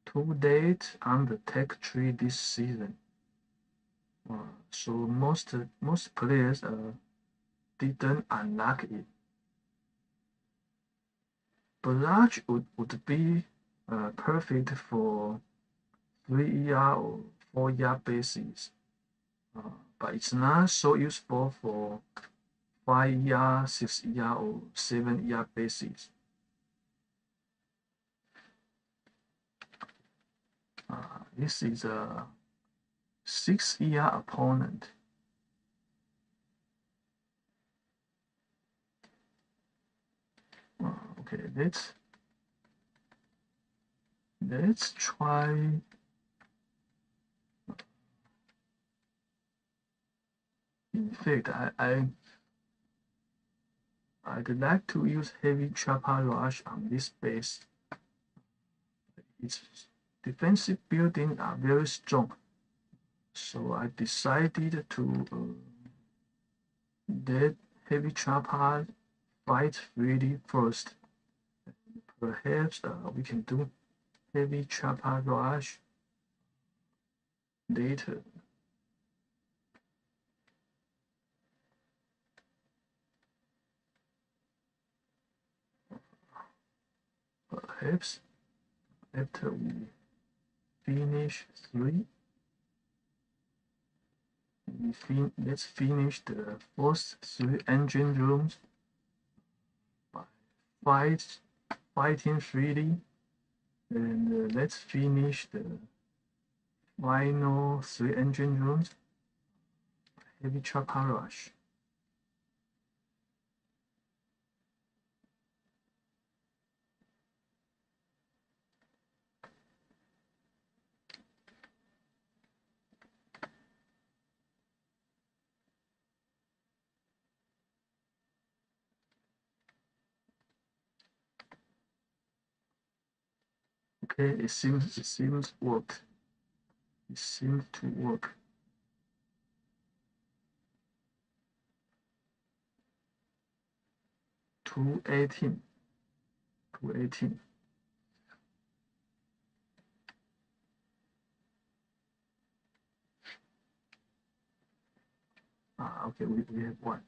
Speaker 1: too late on the tech tree this season. So most players didn't unlock it. Barrage would be perfect for 3 ER or 4 ER bases, but it's not so useful for 5 ER, 6 ER, or 7 ER bases. This is a 6 ER opponent. Okay, let's try. In fact, I'd like to use heavy chopper rush on this base. Its defensive buildings are very strong, so I decided to let heavy chopper fight freely first. Perhaps we can do heavy chopper rush later. Perhaps after we finish 3, let's finish the first 3 engine rooms by fighting freely, and let's finish the final 3 engine rooms heavy chopper rush. Okay, it seems worked. It seems to work. Two 18. Okay, we have one.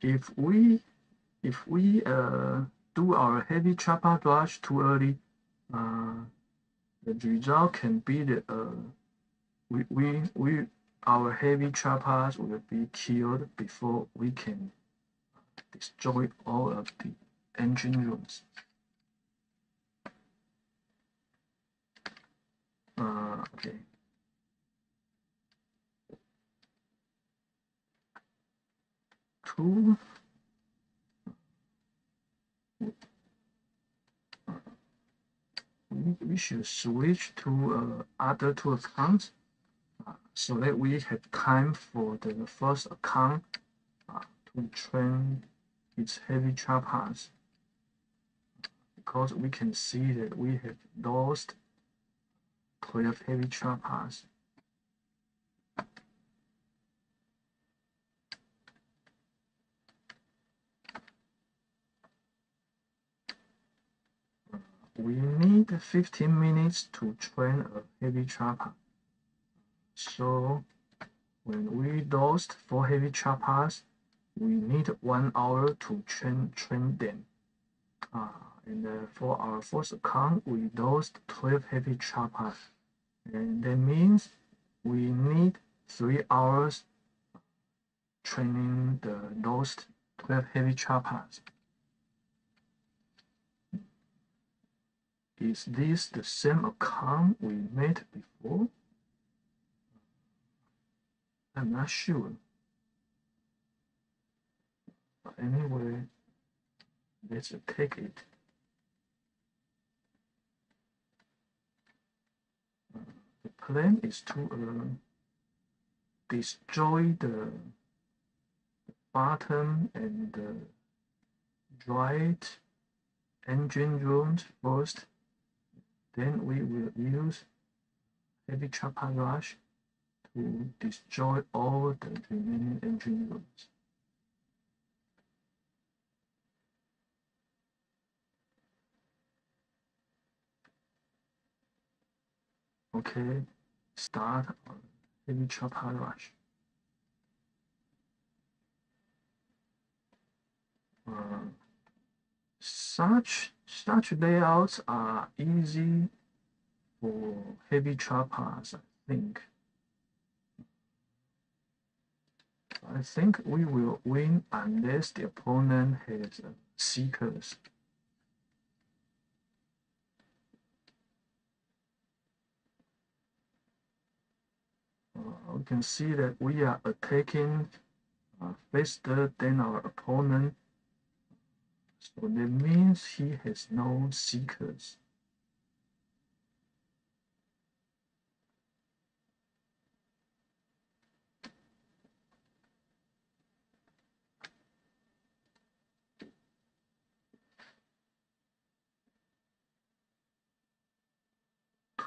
Speaker 1: If we do our heavy chopper rush too early, the result can be that our heavy choppers will be killed before we can destroy all of the engine rooms. Okay. Two. We should switch to other 2 accounts so that we have time for the first account to train its heavy choppers, because we can see that we have lost 12 heavy choppers. We need 15 minutes to train a heavy chopper. So when we lost 4 heavy choppers, we need 1 hour to train them. And for our first account, we lost 12 heavy choppers. And that means we need 3 hours training the lost 12 heavy choppers. Is this the same account we made before? I'm not sure. But anyway, let's take it. The plan is to destroy the bottom and the right engine rooms first. Then we will use heavy chopper rush to destroy all the remaining engine rooms. Okay, start heavy chopper rush. Such layouts are easy for heavy choppers, I think. I think we will win unless the opponent has seekers. We can see that we are attacking faster than our opponent. So that means he has no seekers.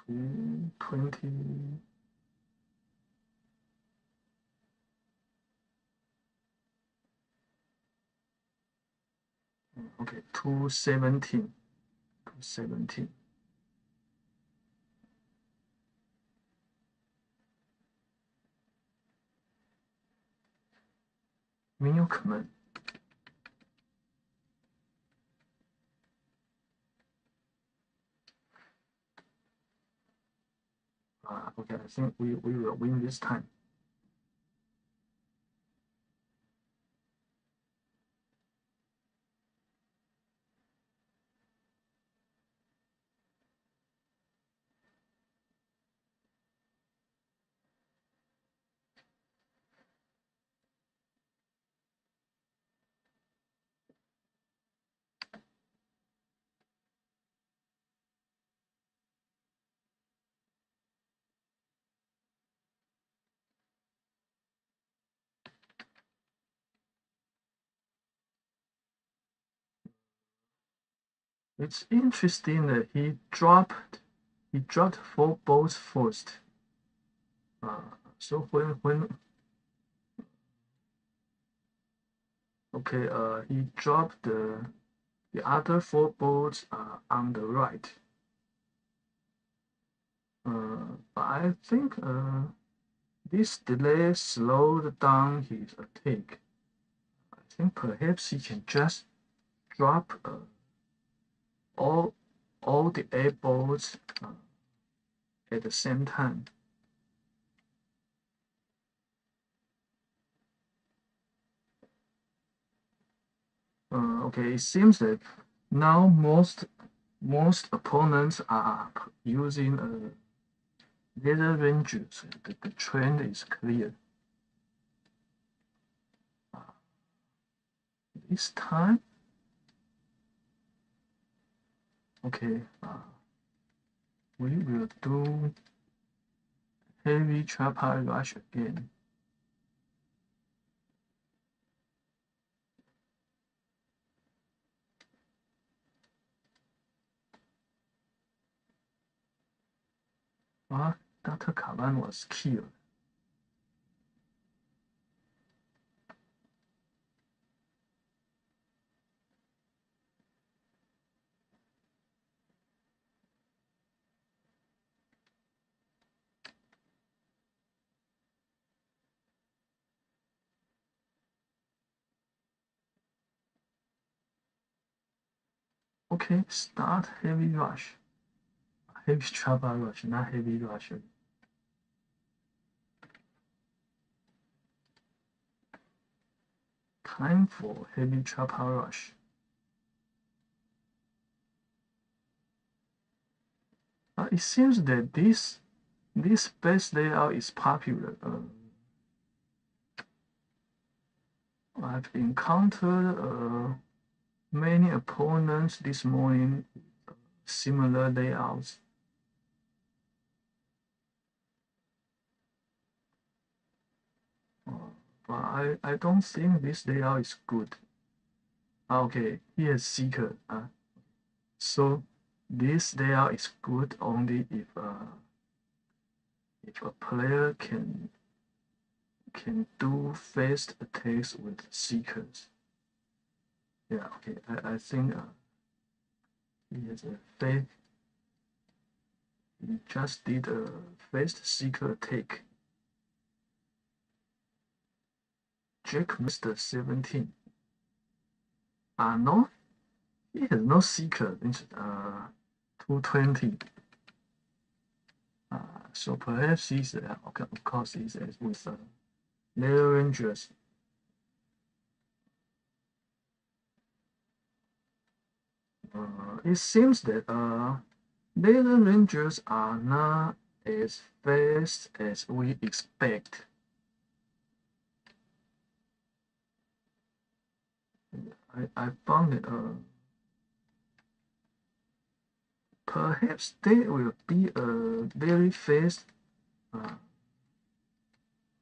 Speaker 1: $2.20. Okay, 2.17. 2.17. Milkman. Okay, I think we will win this time. It's interesting that he dropped 4 balls first. So when okay, he dropped the other 4 balls on the right. But I think this delay slowed down his attack. I think perhaps he can just drop all the 8 balls at the same time. Okay, it seems that now most opponents are using laser rangers. The trend is clear. This time, okay, we will do heavy chopper rush again. Dr. Kavan was killed. Okay, start heavy rush. Heavy chopper rush, not heavy rush. Time for heavy chopper rush. It seems that this base layout is popular. I've encountered many opponents this morning with similar layouts. But I don't think this layout is good. Okay, here's Seeker. So this layout is good only if a player can do fast attacks with Seekers. Yeah, okay, I think he has a fake. He just did a fast Seeker attack. Jack Mr. 17. No, he has no seeker. It's 220. So perhaps he's okay, of course he's with Laser Rangers. It seems that Laser Rangers are not as fast as we expect. I found it. Perhaps they will be very fast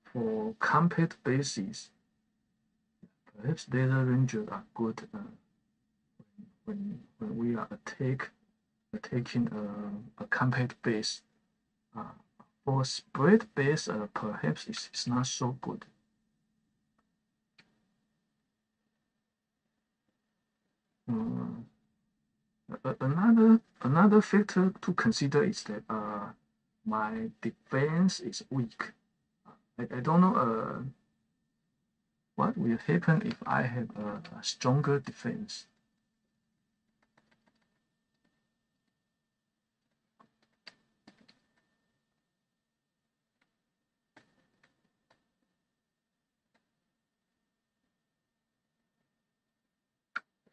Speaker 1: for compact bases. Perhaps Laser Rangers are good when we are attacking a compact base. For spread base, perhaps it's not so good. Another factor to consider is that my defense is weak. I don't know what will happen if I have a stronger defense.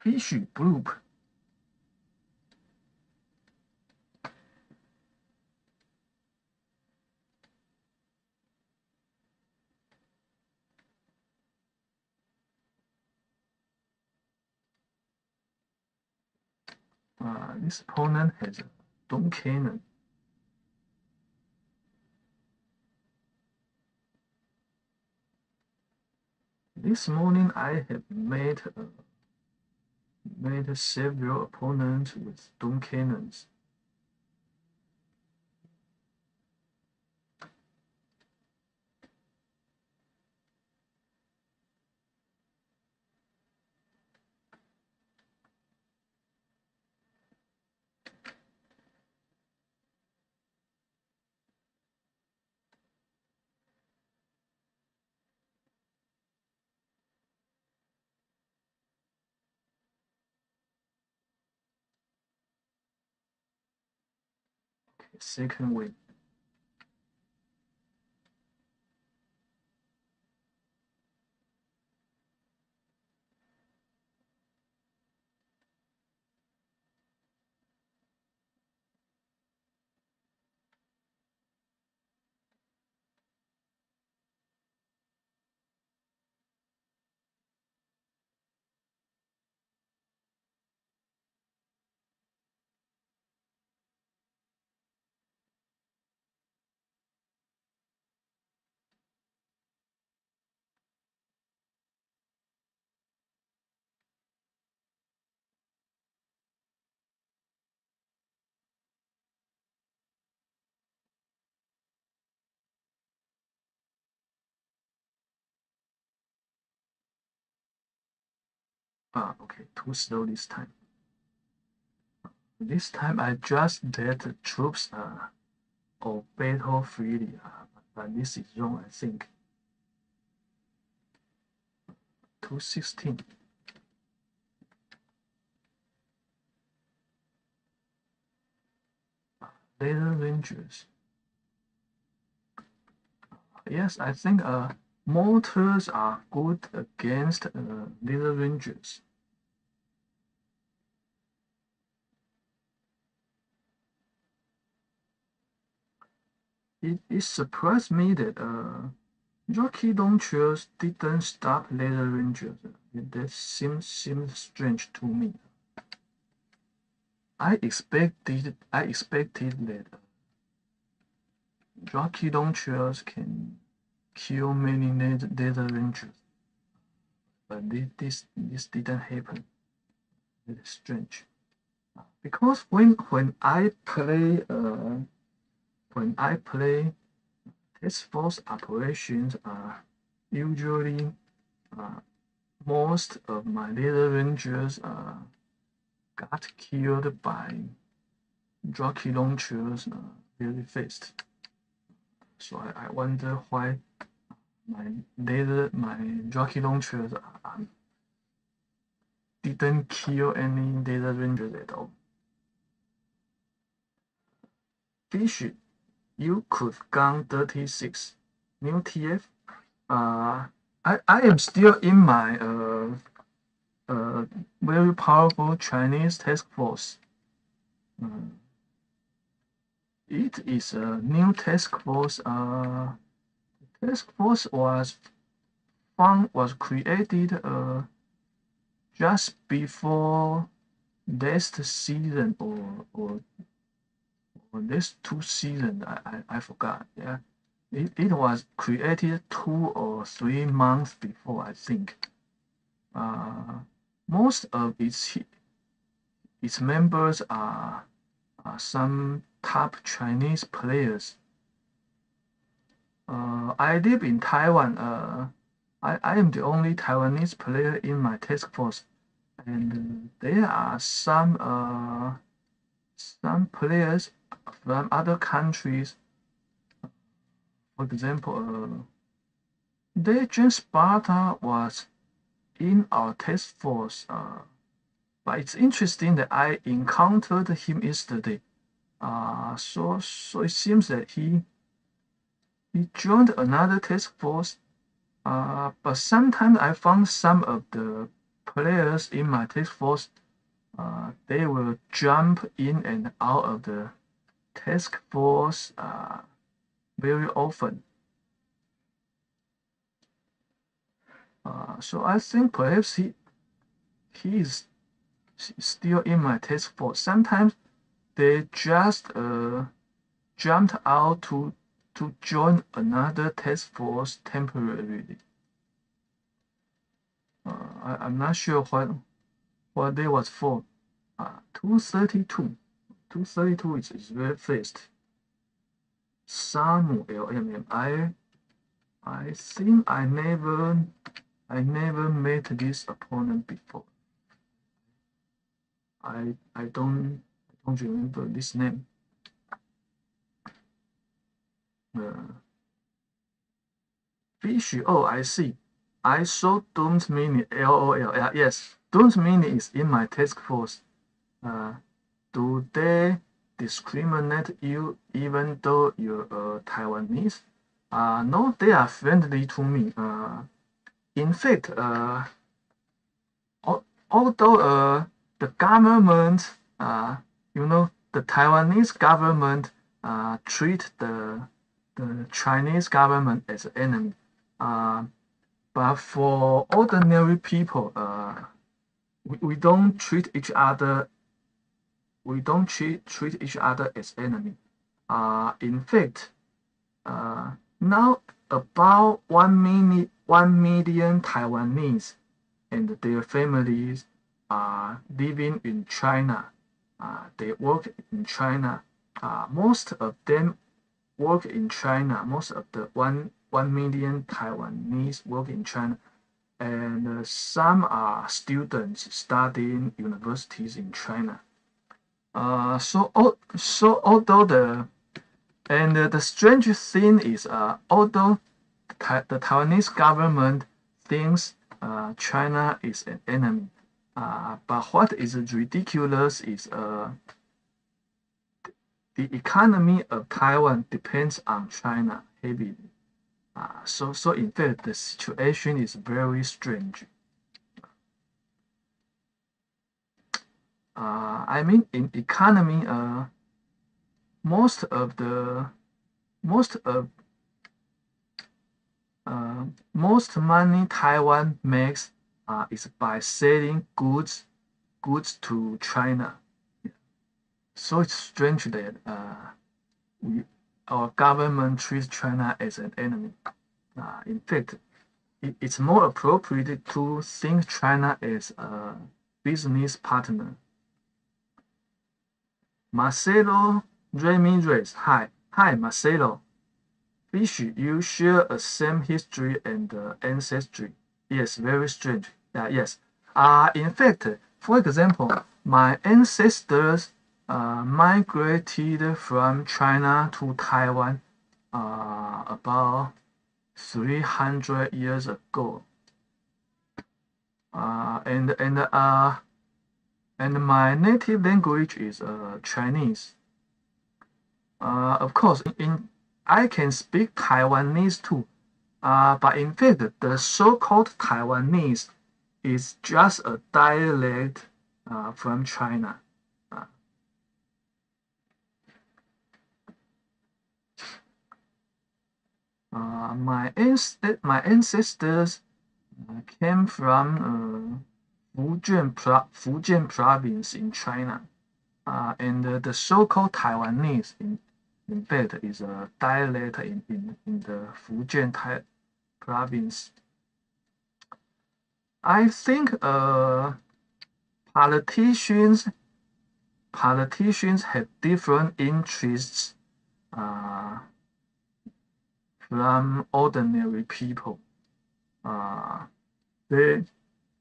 Speaker 1: Fishy bloop. This opponent has a dome cannon. This morning I have made several opponents with dome cannons. Second win. Okay, too slow this time. This time I just let the troops or battle freely, but this is wrong, I think. 216. Laser Rangers. Yes, I think mortars are good against Laser Rangers. It surprised me that rocket launchers didn't stop Laser Rangers. That seems strange to me. I expected that rocket launchers can kill many Laser Rangers, but this didn't happen. It's strange. Because when I play task force operations, usually most of my Laser Rangers got killed by rocket launchers very fast. So I wonder why my rocket launchers didn't kill any laser rangers at all. Fish, you could gun 36. New TF. I am still in my very powerful Chinese task force. It is a new task force. Task force was created just before last season or last 2 seasons. I forgot. Yeah, it was created 2 or 3 months before, I think. Most of its members are some top Chinese players. I live in Taiwan. I am the only Taiwanese player in my task force, and there are some players from other countries. For example, Legend Sparta was in our task force. But it's interesting that I encountered him yesterday. So it seems that he joined another task force. But sometimes I found some of the players in my task force, they will jump in and out of the task force very often. So I think perhaps he is still in my task force. Sometimes they just jumped out to join another task force temporarily. I'm not sure what they was for. 232. 232 is very fast. Samuel LMM. I think I never met this opponent before. I don't remember this name. Fish. Oh, I see. I saw Doom's Mini. LOL. Yes, Doom's Mini is in my task force. Do they discriminate you even though you're Taiwanese? No, they are friendly to me. In fact, although the government, the Taiwanese government treat the Chinese government as an enemy, but for ordinary people, we don't treat each other. We don't treat each other as enemy. In fact, now about 1 million Taiwanese and their families are living in China. They work in China. Most of them work in China. Most of the 1 million Taiwanese work in China, and some are students studying universities in China. So although the strange thing is, although the Taiwanese government thinks China is an enemy, but what is ridiculous is the economy of Taiwan depends on China heavily. So in fact, the situation is very strange. I mean, in economy, most money Taiwan makes is by selling goods to China. So it's strange that our government treats China as an enemy. In fact, it's more appropriate to think China as a business partner. Marcelo Ramirez. Hi, Marcelo. Fish, you share a same history and ancestry. Yes, very strange. Yes. In fact, for example, my ancestors migrated from China to Taiwan about 300 years ago. And my native language is Chinese. Of course, I can speak Taiwanese too. But in fact, the so-called Taiwanese is just a dialect from China. My ancestors came from Fujian province in China, and the so-called Taiwanese, in fact, is a dialect in the Fujian province. I think politicians have different interests from ordinary people. They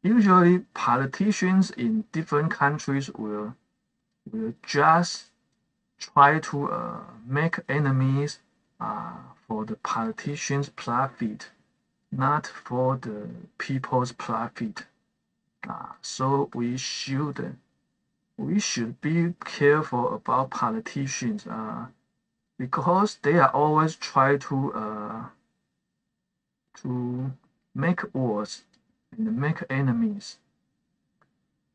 Speaker 1: usually politicians in different countries will just try to make enemies for the politicians' profit, not for the people's profit. So we should be careful about politicians because they are always try to make wars and make enemies.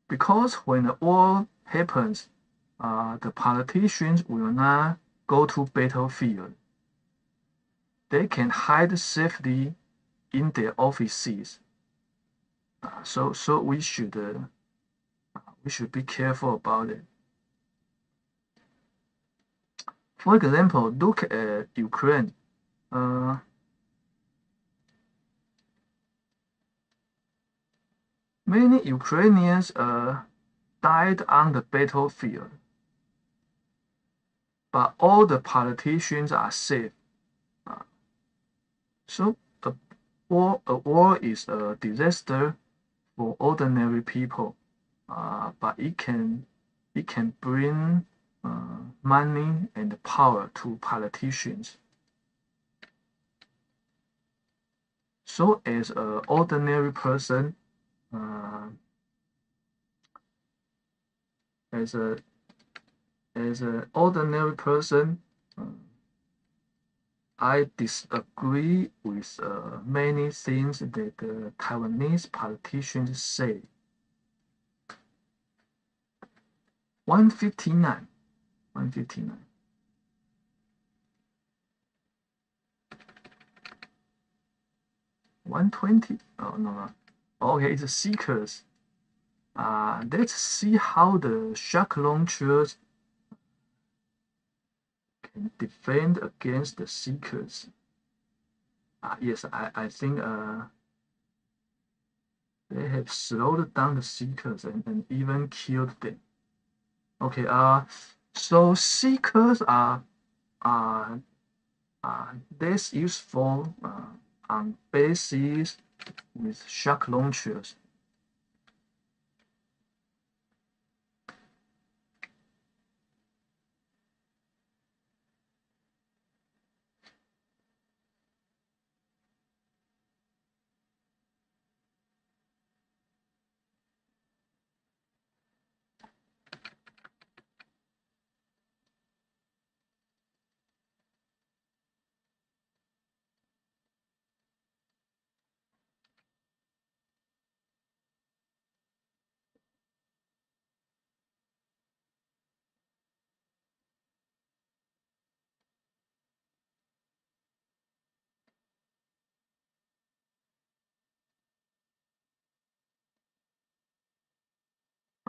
Speaker 1: Because when the war happens, the politicians will not go to battlefield. They can hide safely in their offices. So we should be careful about it. For example, look at Ukraine. Many Ukrainians died on the battlefield, but all the politicians are safe. So a war is a disaster for ordinary people, but it can bring money and power to politicians. So as an ordinary person, as an ordinary person, I disagree with many things that the Taiwanese politicians say. 159. 159. $120. Oh no. Okay, it's Seekers. Let's see how the shock launchers can defend against the Seekers. Yes, I think they have slowed down the Seekers and even killed them. Okay, so Seekers are less useful on bases with shock launchers.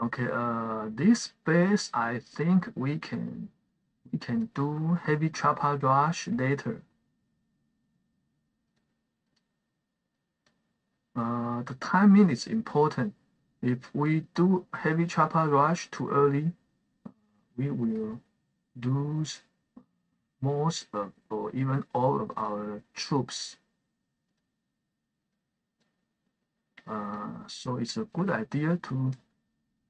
Speaker 1: Okay, this base I think we can do heavy chopper rush later. The timing is important. If we do heavy chopper rush too early, we will lose most of or even all of our troops. So it's a good idea to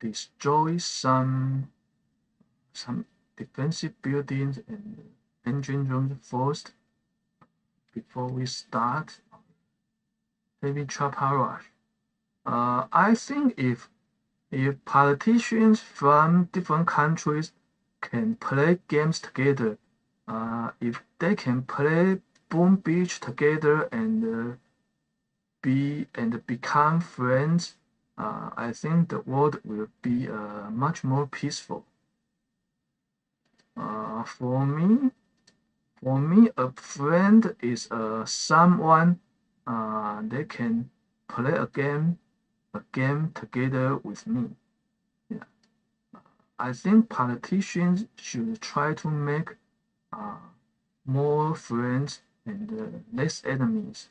Speaker 1: destroy some defensive buildings and engine rooms first before we start heavy chopper rush. I think if politicians from different countries can play games together, if they can play Boom Beach together and become friends, I think the world will be much more peaceful. For me, a friend is someone they can play a game together with me. Yeah. I think politicians should try to make uh, more friends and less enemies.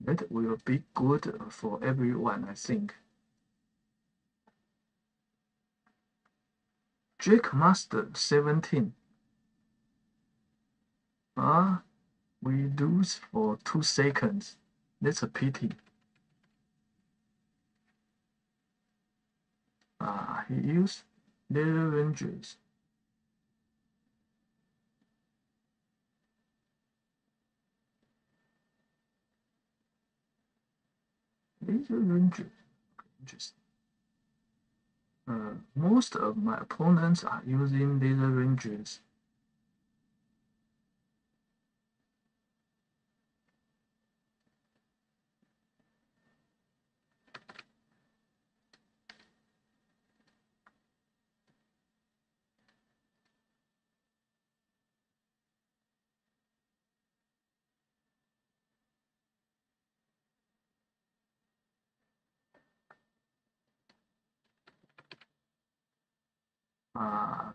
Speaker 1: That will be good for everyone, I think. Jake Master 17. We lose for 2 seconds. That's a pity. He used Laser Rangers. Laser Rangers. Interesting. Most of my opponents are using Laser Rangers.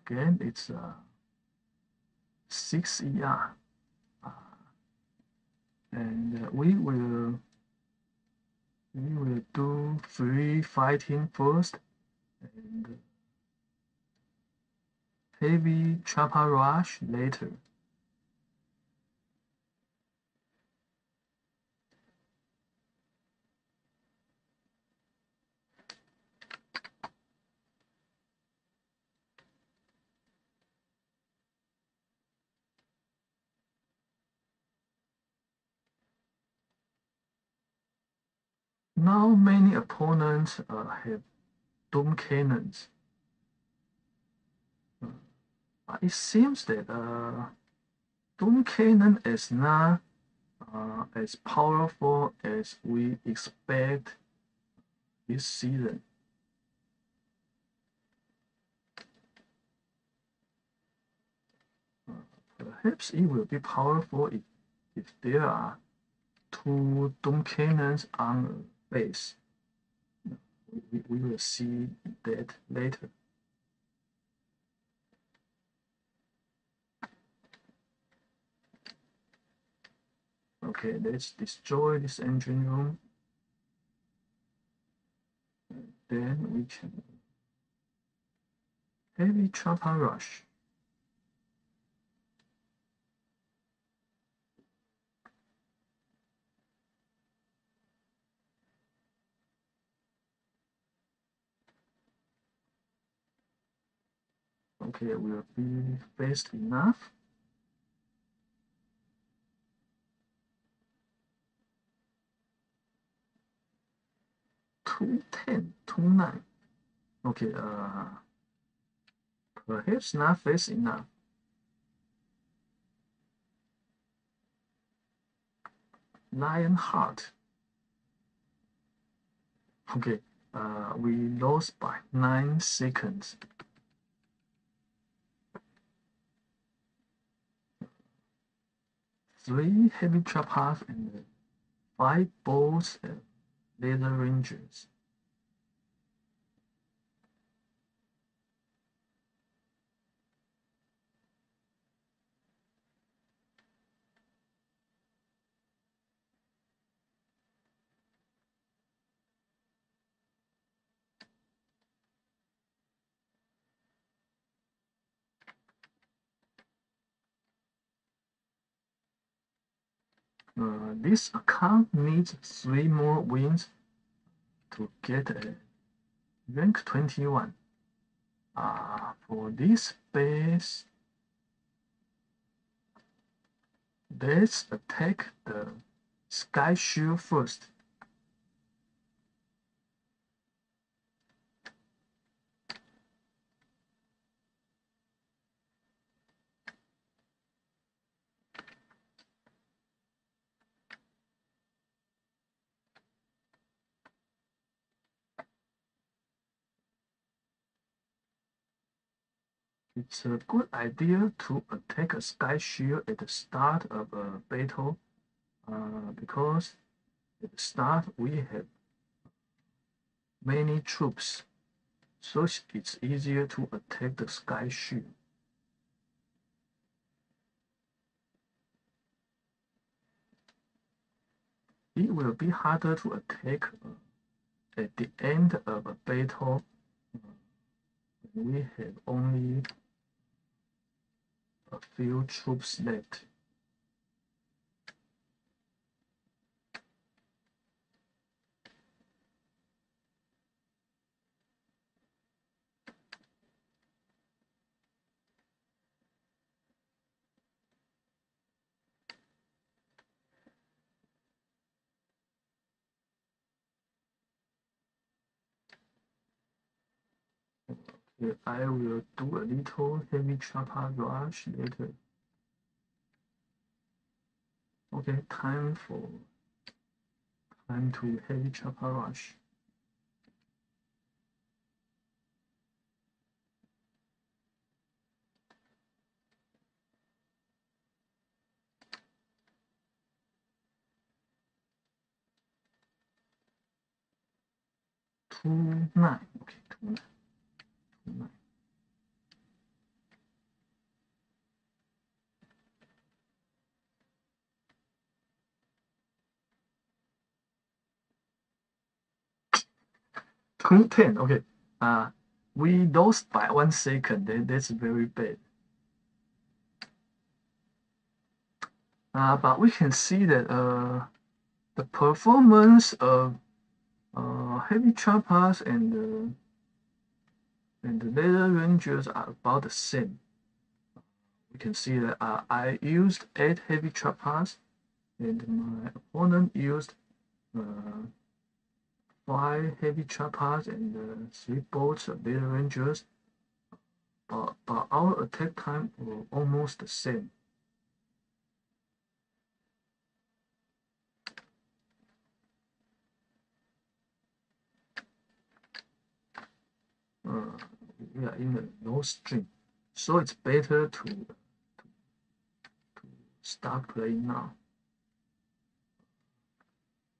Speaker 1: Again, it's 6 ER. And we will do free fighting first and heavy chopper rush later. Now many opponents have Doom Cannons. It seems that Doom Cannon is not as powerful as we expect this season. Perhaps it will be powerful if there are 2 Doom Cannons on base. We will see that later. Okay, let's destroy this engine room. Then we can heavy chopper rush. Okay, will be fast enough. Two 9. Okay, perhaps not fast enough. Lion Heart. Okay, we lost by 9 seconds. Three heavy choppers and 5 bolts and laser rangers. This account needs 3 more wins to get a rank 21. For this base, Let's attack the sky shield first. It's a good idea to attack a sky shield at the start of a battle because at the start we have many troops, so it's easier to attack the sky shield. It will be harder to attack at the end of a battle when we have only a few troops left. I will do a little heavy chopper rush later. Okay, time to heavy chopper rush. Two nine. Okay, 2-9. 2-9. Two 10. Okay. We lost by 1 second. That's very bad. But we can see that the performance of heavy choppers and the laser rangers are about the same. We can see that I used 8 heavy choppers and my opponent used 5 heavy choppers and 3 bolts of laser rangers. But our attack time were almost the same. We are in a low stream, so it's better to start playing now.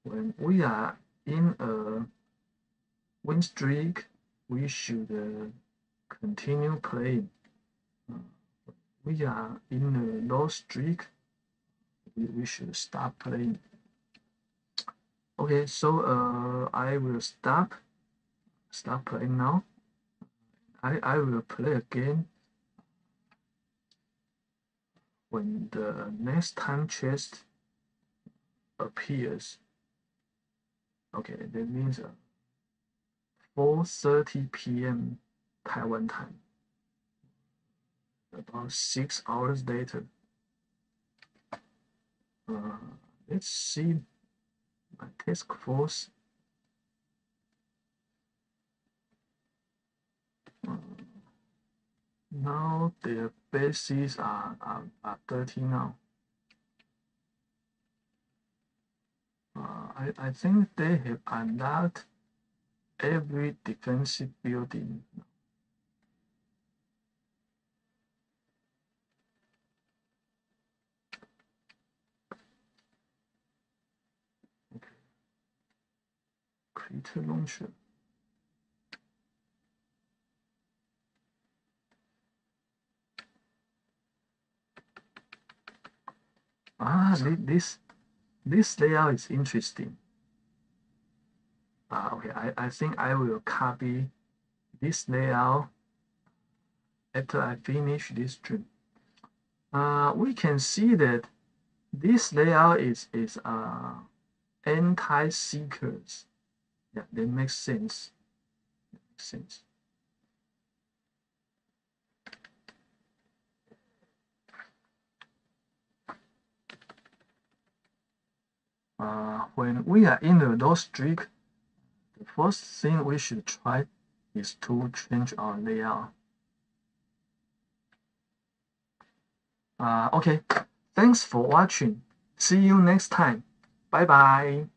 Speaker 1: When we are in a win streak, we should continue playing. We are in a low streak, we should stop playing. Okay, so I will stop playing now. I will play again when the next time chest appears. Okay, that means 4:30 p.m. Taiwan time. About 6 hours later. Let's see my task force. Now their bases are 30 now. I think they have unlocked every defensive building. Okay. Crater launcher. This layout is interesting. Okay, I think I will copy this layout after I finish this stream. We can see that this layout is anti-seekers. Yeah, that makes sense. when we are in the low streak, the first thing we should try is to change our layout. Okay, thanks for watching. See you next time. Bye bye.